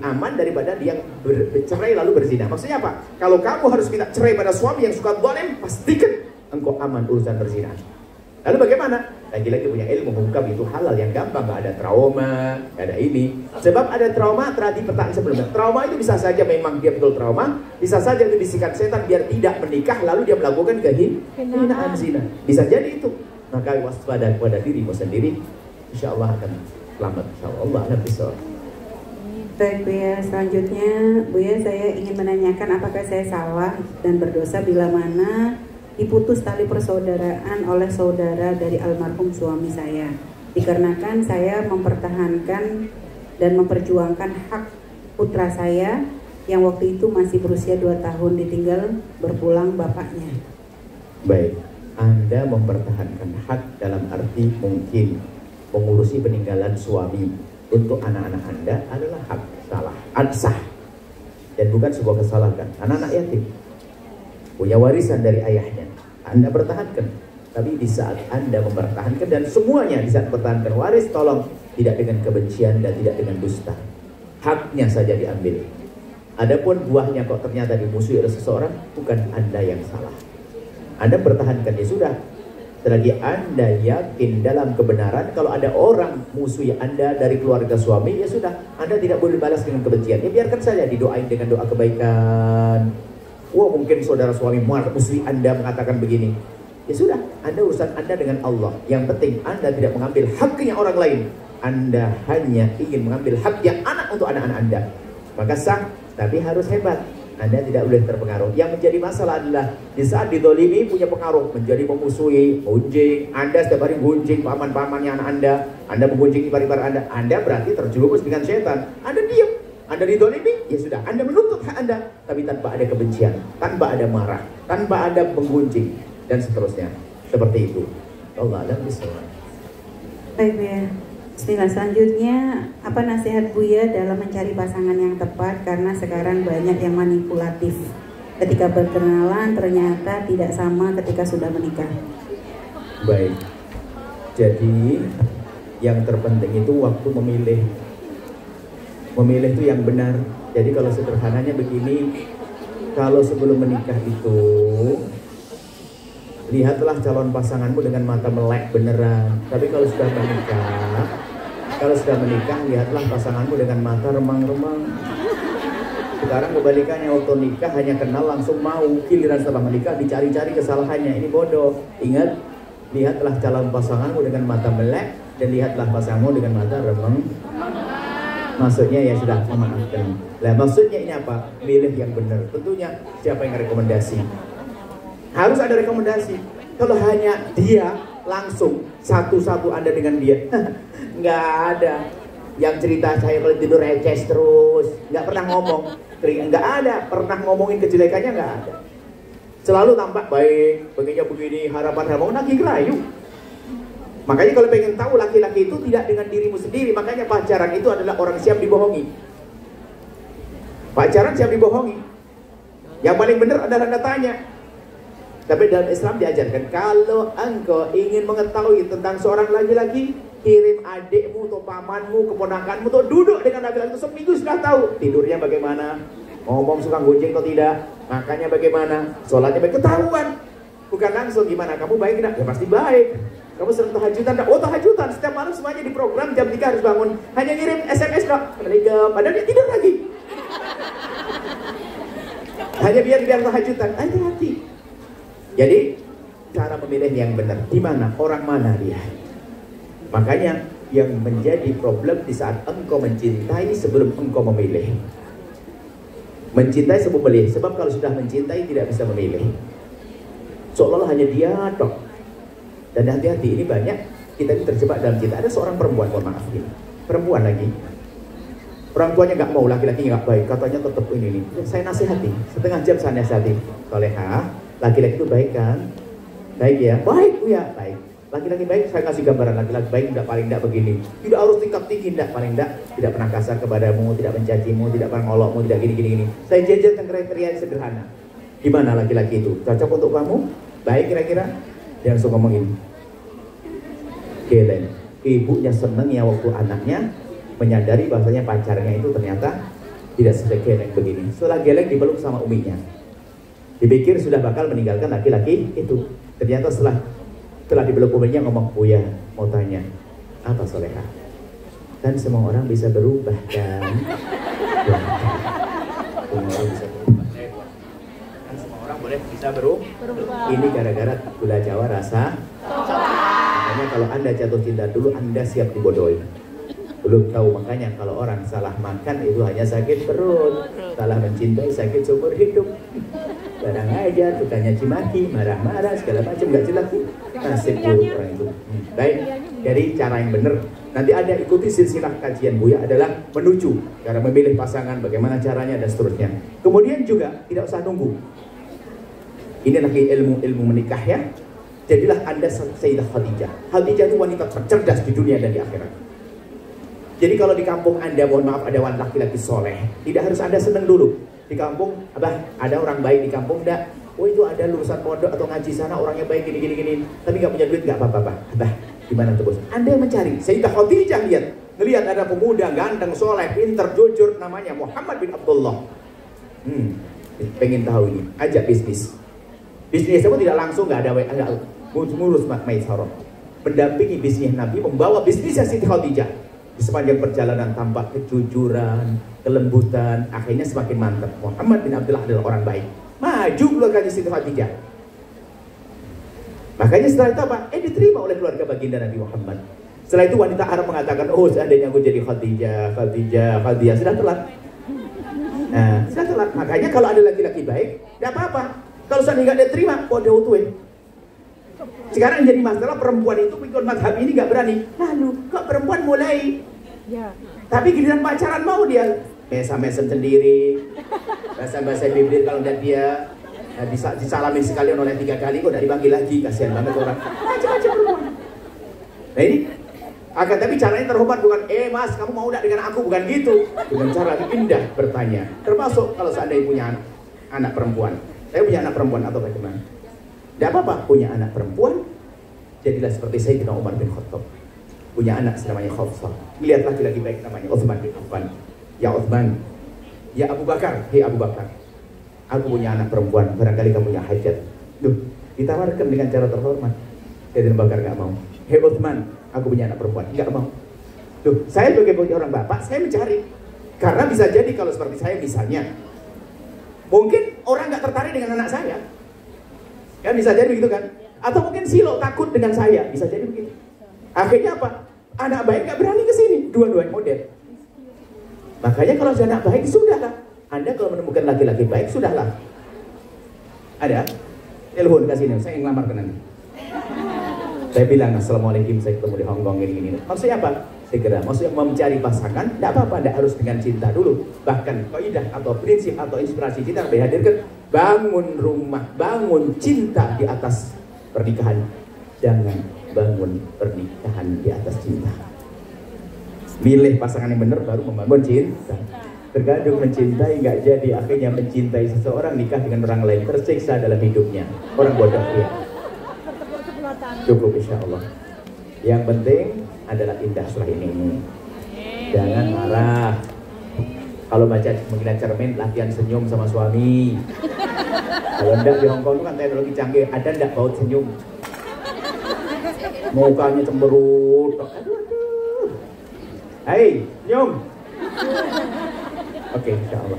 aman daripada dia bercerai lalu berzina. Maksudnya apa? Kalau kamu harus minta cerai pada suami yang suka zalim, pastikan engkau aman urusan berzina. Lalu bagaimana? Lagi-lagi punya ilmu mengungkap itu halal yang gampang, nggak ada trauma, nggak ada ini. Sebab ada trauma terjadi petang sebelumnya. Trauma itu bisa saja memang dia betul trauma, bisa saja itu bisikan setan biar tidak menikah lalu dia melakukan kehinaan zina. Bisa jadi itu. Maka waspada kepada dirimu sendiri, insya Allah akan selamat. Insya Allah bisa. Baik Buya, selanjutnya Buya saya ingin menanyakan apakah saya salah dan berdosa bila mana diputus tali persaudaraan oleh saudara dari almarhum suami saya, dikarenakan saya mempertahankan dan memperjuangkan hak putra saya yang waktu itu masih berusia 2 tahun ditinggal berpulang bapaknya. Baik, Anda mempertahankan hak dalam arti mungkin mengurusi peninggalan suami untuk anak-anak Anda adalah hak sah dan bukan sebuah kesalahan. Anak-anak yatim punya warisan dari ayahnya, Anda pertahankan. Tapi di saat Anda mempertahankan dan semuanya di saat mempertahankan waris, tolong tidak dengan kebencian dan tidak dengan dusta. Haknya saja diambil. Adapun buahnya kok ternyata dimusuhi oleh seseorang, bukan Anda yang salah. Anda pertahankan, ya sudah. Selagi Anda yakin dalam kebenaran, kalau ada orang musuhi Anda dari keluarga suami, ya sudah, Anda tidak boleh balas dengan kebencian. Ya biarkan saja didoain dengan doa kebaikan. Wah, mungkin saudara suami musuhi Anda mengatakan begini. Ya sudah, Anda urusan Anda dengan Allah. Yang penting Anda tidak mengambil haknya orang lain. Anda hanya ingin mengambil hak yang anak untuk anak-anak Anda. Maka sah, tapi harus hebat. Anda tidak boleh terpengaruh. Yang menjadi masalah adalah di saat didolimi punya pengaruh, menjadi memusuhi, gunjing. Anda setiap hari gunjing paman-pamannya anak Anda menggunjing ipar-ipar Anda berarti terjerumus dengan setan. Anda diam, Anda didolimi, ya sudah, Anda menuntut hak Anda, tapi tanpa ada kebencian, tanpa ada marah, tanpa ada menggunjing, dan seterusnya. Seperti itu. Allah alam bisawab. Baik Buya. Bismillah, selanjutnya apa nasihat Buya dalam mencari pasangan yang tepat karena sekarang banyak yang manipulatif ketika berkenalan ternyata tidak sama ketika sudah menikah. Baik, jadi yang terpenting itu waktu memilih itu yang benar. Jadi kalau sederhananya begini, kalau sebelum menikah itu lihatlah calon pasanganmu dengan mata melek beneran. Tapi kalau sudah menikah, lihatlah pasanganmu dengan mata remang-remang. Sekarang kebalikannya, waktu nikah hanya kenal langsung mau, giliran setelah menikah dicari-cari kesalahannya. Ini bodoh. Ingat, lihatlah calon pasanganmu dengan mata melek dan lihatlah pasanganmu dengan mata remang. Maksudnya ya sudah memaafkan. Nah, maksudnya ini apa? Milih yang benar. Tentunya siapa yang rekomendasi? Harus ada rekomendasi. Kalau hanya dia langsung satu-satu Anda dengan dia, nggak ada. Yang cerita saya kalau tidur reces terus, nggak pernah ngomong, nggak ada. Pernah ngomongin kejelekannya nggak ada. Selalu tampak baik, begini harapan lagi ngerayu. Makanya kalau pengen tahu laki-laki itu tidak dengan dirimu sendiri, makanya pacaran itu adalah orang siap dibohongi. Pacaran siap dibohongi. Yang paling benar adalah Anda tanya. Tapi dalam Islam diajarkan, kalau engkau ingin mengetahui tentang seorang laki-laki, kirim adikmu atau pamanmu, keponakanmu tuh duduk dengan laki-laki itu seminggu sudah tahu tidurnya bagaimana, ngomong suka gonjeng atau tidak, makannya bagaimana, sholatnya bagaimana, ketahuan. Bukan langsung gimana, kamu baik tidak? Ya pasti baik. Kamu sering tahajudan enggak? Oh tahajudan, setiap malam semuanya di program jam 3 harus bangun. Hanya ngirim SMS enggak? Padahal dia tidur lagi. Hanya biar tahajudan. Hati-hati. Jadi cara memilih yang benar, di mana, orang mana dia. Makanya yang menjadi problem di saat engkau mencintai sebelum engkau memilih. Mencintai sebelum memilih, sebab kalau sudah mencintai tidak bisa memilih. Seolah-olah hanya dia dok. Dan hati-hati, ini banyak kita ini terjebak dalam cinta. Ada seorang perempuan, mohon maaf ini, perempuan lagi. Orang tuanya nggak mau, laki-laki nggak baik, katanya tetap ini. Saya nasihati, setengah jam saya nasihati. Soleha, laki-laki itu baik kan? Baik ya? Baik ya, baik. Laki-laki baik, saya kasih gambaran laki-laki baik, tidak paling tidak begini. Tidak harus tingkat tinggi, tidak paling tidak pernah kasar kepadamu, tidak mencacimu, tidak pernah ngolokmu, tidak gini. Saya jajarkan kriteria yang sederhana. Gimana laki-laki itu? Cocok untuk kamu? Baik kira-kira? Dia langsung ngomongin. Geleng. Ibunya seneng ya waktu anaknya menyadari bahwasanya pacarnya itu ternyata tidak segeleng begini. Setelah geleng dipeluk sama uminya. Dipikir sudah bakal meninggalkan laki-laki itu. Ternyata setelah dipeluk uminya ngomong, "Buya, mau tanya, apa Soleha? Kan semua orang bisa berubah kan?" Semua orang bisa berubah. Kan semua orang boleh bisa berubah. Ini gara-gara gula Jawa rasa. Makanya kalau Anda jatuh cinta dulu, Anda siap dibodohi. Belum tahu, makanya kalau orang salah makan itu hanya sakit perut, salah mencintai sakit seumur hidup. Barang aja, tukangnya cimaki, marah-marah, segala macam, nggak jelas. Nasib buruk orang itu. Baik, jadi cara yang benar. Nanti Anda ikuti silsilah kajian Buya adalah menuju cara memilih pasangan, bagaimana caranya dan seterusnya. Kemudian juga tidak usah nunggu. Ini lagi ilmu menikah ya. Jadilah Anda Sayyidah Khadijah. Khadijah itu wanita tercerdas di dunia dan di akhirat. Jadi kalau di kampung Anda, mohon maaf, ada laki-laki soleh, tidak harus Anda seneng dulu. Di kampung, Abah, ada orang baik di kampung, enggak? Oh itu ada lulusan pondok atau ngaji sana, orangnya baik gini. Tapi nggak punya duit, nggak apa-apa. Abah, gimana tuh bos? Anda yang mencari. Sayyidah Khadijah ngelihat ada pemuda ganteng, soleh, pinter, jujur, namanya Muhammad bin Abdullah. Pengen tahu ini, ajak bisnis. Bisnis itu tidak langsung, nggak ada ngurus Maisarah. Mendampingi bisnis Nabi, membawa bisnisnya Siti Khadijah. Di sepanjang perjalanan tampak kejujuran, kelembutan, akhirnya semakin mantap. Muhammad bin Abdullah adalah orang baik. Maju keluarganya Siti Khadijah. Makanya setelah itu apa? Diterima oleh keluarga baginda Nabi Muhammad. Setelah itu wanita Arab mengatakan, oh seandainya aku jadi Khadijah, sudah telat. Nah, sudah telat. Makanya kalau ada laki-laki baik, tidak apa-apa. Kalau seandainya nggak diterima, bodoh tuh. Sekarang jadi masalah perempuan itu ikut mazhab ini nggak berani. Lalu kok perempuan mulai? Ya. Tapi giliran pacaran mau dia mesem sendiri, bahasa bibir kalau udah dia disalamin sekali oleh 3 kali kok udah dipanggil lagi, kasihan banget orang. Macam-macam perempuan. Nah ini akan tapi caranya terhormat bukan mas kamu mau enggak dengan aku, bukan gitu. Dengan cara indah bertanya. Termasuk kalau seandainya punya anak perempuan. Saya punya anak perempuan atau bagaimana? Tidak apa-apa punya anak perempuan, jadilah seperti Sayyidina Umar bin Khattab. Punya anak namanya Hafsah. Lihat laki-laki baik namanya Utsman bin Affan. Ya Utsman, ya Abu Bakar, hei Abu Bakar. Aku punya anak perempuan, barangkali kamu punya hajat. Duh, ditawarkan dengan cara terhormat. Sayyidina Abu Bakar nggak mau. Hei Utsman, aku punya anak perempuan, nggak mau. Duh, saya sebagai orang bapak, saya mencari. Karena bisa jadi kalau seperti saya misalnya, mungkin orang nggak tertarik dengan anak saya. Kan bisa jadi begitu kan? Atau mungkin Silo takut dengan saya, bisa jadi begitu. Akhirnya apa? Anak baik nggak berani ke sini, dua-duanya model. Makanya kalau anak baik sudahlah. Anda kalau menemukan laki-laki baik sudahlah. Ada? Telepon ke sini, saya ingin ngelamar ke nanti. Saya bilang assalamualaikum, saya ketemu di Hongkong ini. Maksudnya apa? Segera. Maksudnya mau mencari pasangan, tidak apa-apa, tidak harus dengan cinta dulu. Bahkan kaidah atau prinsip atau inspirasi kita dihadirkan. Bangun rumah, bangun cinta di atas pernikahan. Jangan bangun pernikahan di atas cinta. Milih pasangan yang benar baru membangun cinta. Terkadang mencintai nggak jadi, akhirnya mencintai seseorang, nikah dengan orang lain, tersiksa dalam hidupnya. Orang bodoh ya. Cukup insya Allah. Yang penting adalah indah setelah ini. Jangan marah. Kalau baca mengingat cermin, latihan senyum sama suami. Kalau enggak di Hongkong itu kan teknologi canggih, ada enggak baut senyum? Mukanya cemberut. Aduh. Hai, senyum. Oke, insya Allah.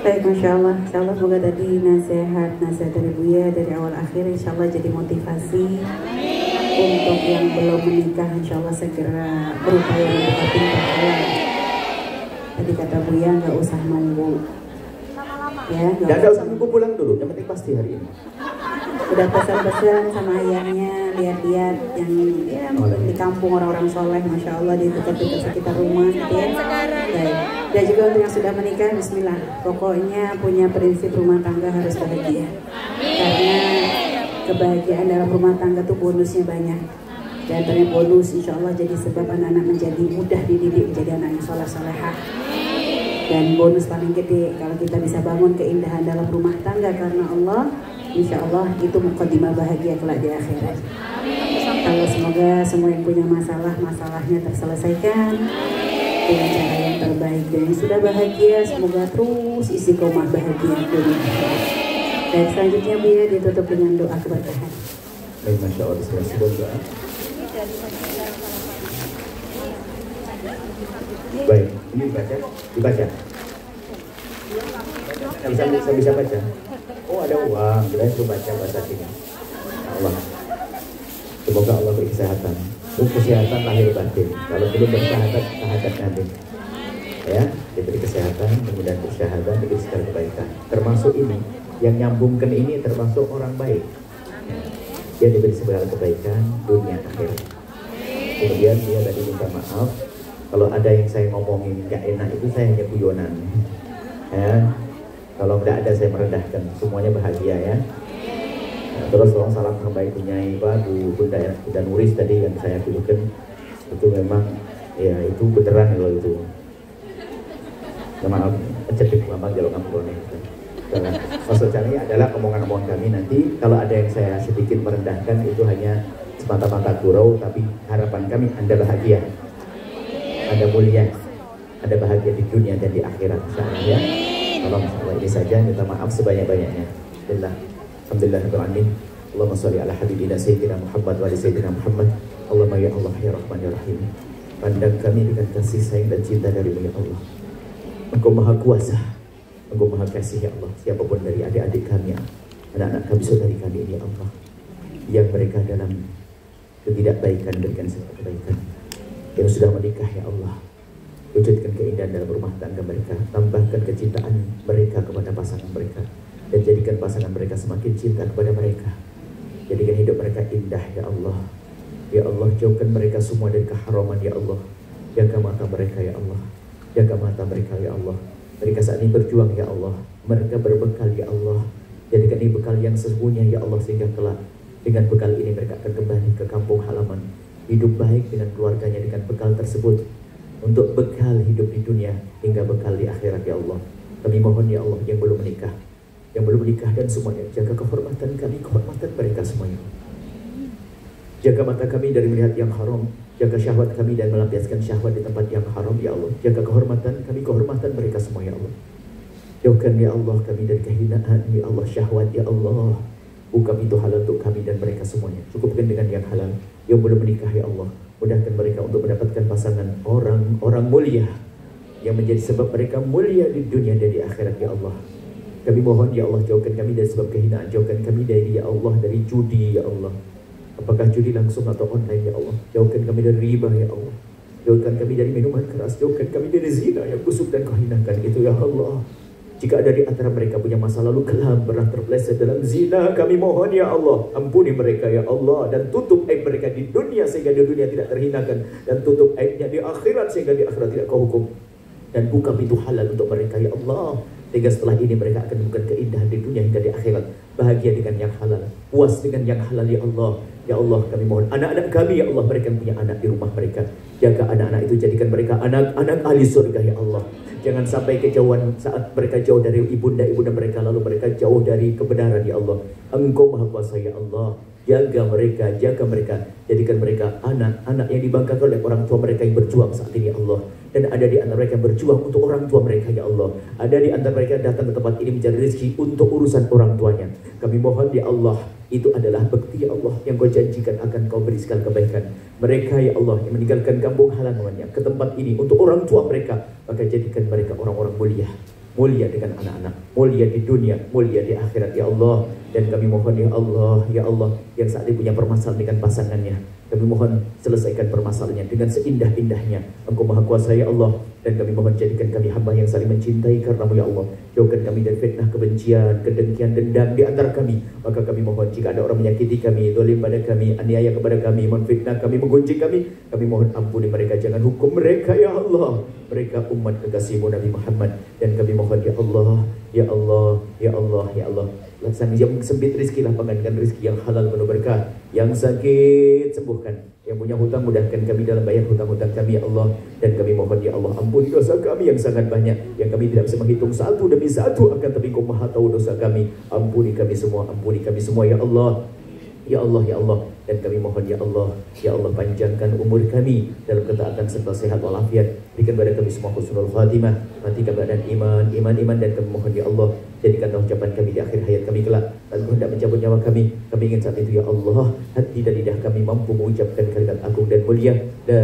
Baik, Masya Allah. Insya Allah semoga tadi nasihat dari Buya dari awal akhir insya Allah jadi motivasi untuk yang belum menikah, insya Allah segera berupaya mendekati pasangan. Tadi kata Buya nggak usah nunggu. Ya, nggak usah nunggu pulang dulu, yang penting pasti hari ini. Udah pesan-pesan sama ayahnya, lihat-lihat yang ya di kampung orang-orang soleh, Masya Allah di dekat-dekat sekitar rumah gitu ya. Baik. Dan juga untuk yang sudah menikah, Bismillah. Pokoknya punya prinsip rumah tangga harus bahagia. Karena kebahagiaan dalam rumah tangga tuh bonusnya banyak. Dan antaranya bonus insya Allah jadi sebab anak-anak menjadi mudah dididik menjadi anak yang soleh-solehah. Dan bonus paling gede kalau kita bisa bangun keindahan dalam rumah tangga karena Allah, insya Allah itu mukadimah bahagia kelak di akhirat. Kalau semoga semua yang punya masalahnya terselesaikan dengan cara yang terbaik, dan yang sudah bahagia semoga terus istiqomah bahagia dunia. Dan selanjutnya Buya ditutup dengan doa keberkahan. Baik, Masya Allah, semoga doa. Baik, ini dibaca. Bisa baca. Oh, ada uang, kita suruh baca bahasa sini. Allah. Semoga Allah beri kesehatan. Kesehatan lahir batin. Kalau belum bersyahadat, syahadat nanti. Ya, diberi kesehatan, kemudian bersyahadat, diberi segala kebaikan. Termasuk ini, yang nyambungkan ini termasuk orang baik. Dia diberi segala kebaikan dunia akhirat. Kemudian dia tadi minta maaf kalau ada yang saya ngomongin nggak enak, itu saya hanya guyonan. Ya, kalau tidak ada saya merendahkan, semuanya bahagia ya. Nah, terus tolong salam terbaik punya Ibu Bunda Nuris tadi yang saya tuliskan, itu memang ya itu beneran loh itu. Maaf, cedik lama jalur kamu maksud kami adalah omongan-omongan kami nanti kalau ada yang saya sedikit merendahkan itu hanya semata-mata gurau, tapi harapan kami Anda bahagia, Anda mulia, Anda bahagia di dunia dan di akhirat insyaallah ya. Tolong insyaallah ini saja, minta maaf sebanyak-banyaknya. Alhamdulillahirrahmanirrahim. Allahumma sholli ala habibina sayyidina Muhammad wa ala sayyidina Muhammad. Allahumma ya Allah ya Rahman ya Rahim. Pandang kami dengan kasih sayang dan cinta dari-Mu ya Allah. Engkau maha kuasa, Engkau maha kasih ya Allah. Siapapun dari adik-adik kami, anak-anak kami, saudari kami ini ya Allah, yang mereka dalam ketidakbaikan berikan segala kebaikan. Yang sudah menikah ya Allah, wujudkan keindahan dalam rumah tangga mereka, tambahkan kecintaan mereka kepada pasangan mereka, dan jadikan pasangan mereka semakin cinta kepada mereka. Jadikan hidup mereka indah ya Allah. Ya Allah, jauhkan mereka semua dari keharaman ya Allah. Jaga mata mereka ya Allah. Jaga mata mereka ya Allah. Mereka saat ini berjuang ya Allah. Mereka berbekal ya Allah. Jadikan ini bekal yang sesungguhnya ya Allah, sehingga kelak dengan bekal ini mereka akan kembali ke kampung halaman, hidup baik dengan keluarganya dengan bekal tersebut, untuk bekal hidup di dunia hingga bekal di akhirat ya Allah. Kami mohon ya Allah yang belum menikah dan semuanya, jaga kehormatan kami, kehormatan mereka semuanya. Jaga mata kami dari melihat yang haram, jaga syahwat kami dan melampiaskan syahwat di tempat yang haram ya Allah. Jaga kehormatan kami, kehormatan mereka semua ya Allah. Jauhkan ya Allah kami dari kehinaan ya Allah, syahwat ya Allah. Buka pintu halal untuk kami dan mereka semuanya. Cukupkan dengan yang halal. Yang belum menikah ya Allah, mudahkan mereka untuk mendapatkan pasangan orang mulia yang menjadi sebab mereka mulia di dunia dan di akhirat ya Allah. Kami mohon ya Allah, jauhkan kami dari sebab kehinaan, jauhkan kami dari ya Allah, dari judi ya Allah. Apakah judi langsung atau online ya Allah. Jauhkan kami dari riba ya Allah. Jauhkan kami dari minuman keras, jauhkan kami dari zina yang busuk dan kehinakan itu ya Allah. Jika ada di antara mereka punya masa lalu kelam, pernah terpeleset dalam zina, kami mohon ya Allah, ampuni mereka ya Allah, dan tutup aib mereka di dunia sehingga di dunia tidak terhinakan, dan tutup aibnya di akhirat sehingga di akhirat tidak kau hukum, dan buka pintu halal untuk mereka ya Allah, sehingga setelah ini mereka akan bukan keindahan di dunia hingga di akhirat. bahagia dengan yang halal, puas dengan yang halal ya Allah. Ya Allah, kami mohon anak-anak kami ya Allah, mereka yang punya anak di rumah mereka, jaga anak-anak itu, jadikan mereka anak-anak ahli surga ya Allah. Jangan sampai kejauhan saat mereka jauh dari ibunda mereka, lalu mereka jauh dari kebenaran ya Allah. Engkau maha kuasa ya Allah. Jaga mereka, jadikan mereka anak-anak yang dibanggakan oleh orang tua mereka yang berjuang saat ini ya Allah. Dan ada di antara mereka yang berjuang untuk orang tua mereka ya Allah. Ada di antara mereka yang datang ke tempat ini mencari rezeki untuk urusan orang tuanya. Kami mohon ya Allah, itu adalah bekti ya Allah yang kau janjikan akan kau beri segala kebaikan. Mereka ya Allah yang meninggalkan kampung halamannya ke tempat ini untuk orang tua mereka, maka jadikan mereka orang-orang mulia. Mulia dengan anak-anak, mulia di dunia, mulia di akhirat ya Allah. Dan kami mohon ya Allah yang saat ini punya permasalahan dengan pasangannya, kami mohon selesaikan permasalahannya dengan seindah-indahnya. Engkau maha kuasa ya Allah. Dan kami mohon jadikan kami hamba yang saling mencintai karenamu ya Allah. Jauhkan kami dari fitnah, kebencian, kedengkian, dendam di antara kami. Maka kami mohon jika ada orang menyakiti kami, zalim pada kami, aniaya kepada kami, menfitnah kami, menggunjing kami mohon ampuni mereka, jangan hukum mereka ya Allah. Mereka umat kekasihmu Nabi Muhammad. Dan kami mohon ya Allah, ya Allah, ya Allah, ya Allah, laksanakan yang sempit rizki, lapangkan rizki yang halal penuh berkah. Yang sakit sembuhkan, yang punya hutang mudahkan kami dalam bayar hutang-hutang kami ya Allah. Dan kami mohon ya Allah, ampuni dosa kami yang sangat banyak, yang kami tidak bisa menghitung satu demi satu, akan tapi Engkau maha tahu dosa kami. Ampuni kami semua ya Allah. Ya Allah, ya Allah. Dan kami mohon ya Allah panjangkan umur kami dalam ketaatan serta sehat walafiat. Berikan kepada kami semua husnul khatimah, matikan badan iman. Dan kami mohon ya Allah, jadikanlah ucapan kami di akhir hayat kami kelak. Dan Kau hendak mencabut nyawa kami ingin saat itu ya Allah, hati dan lidah kami mampu mengucapkan kalimat agung dan mulia, la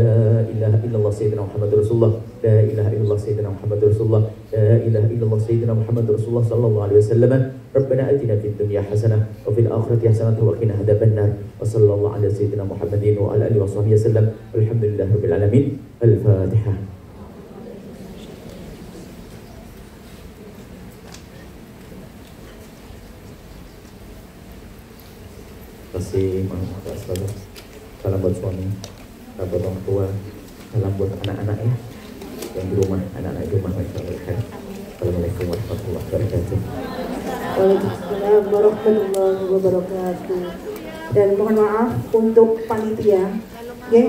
ilaha illallah sayyidina Muhammadur Rasulullah, la ilaha illallah sayyidina Muhammadur Rasulullah, la ilaha illallah sayyidina Muhammadur Rasulullah sallallahu alaihi wasallam. Rabbana atina fid dunya hasanah wa fil akhirati hasanah wa qina adzabannar. Wa sallallahu ala sayyidina Muhammadin wa ala alihi washabbihi wasallam. Alhamdulillahirabbil alamin. Al-Fatihah. Salam buat suami, salam buat orang tua, salam buat anak-anaknya yang di rumah, anak-anak di rumah mereka. Assalamualaikum warahmatullahi wabarakatuh. Waalaikumsalam warahmatullahi wabarakatuh. Dan mohon maaf untuk panitia, ya.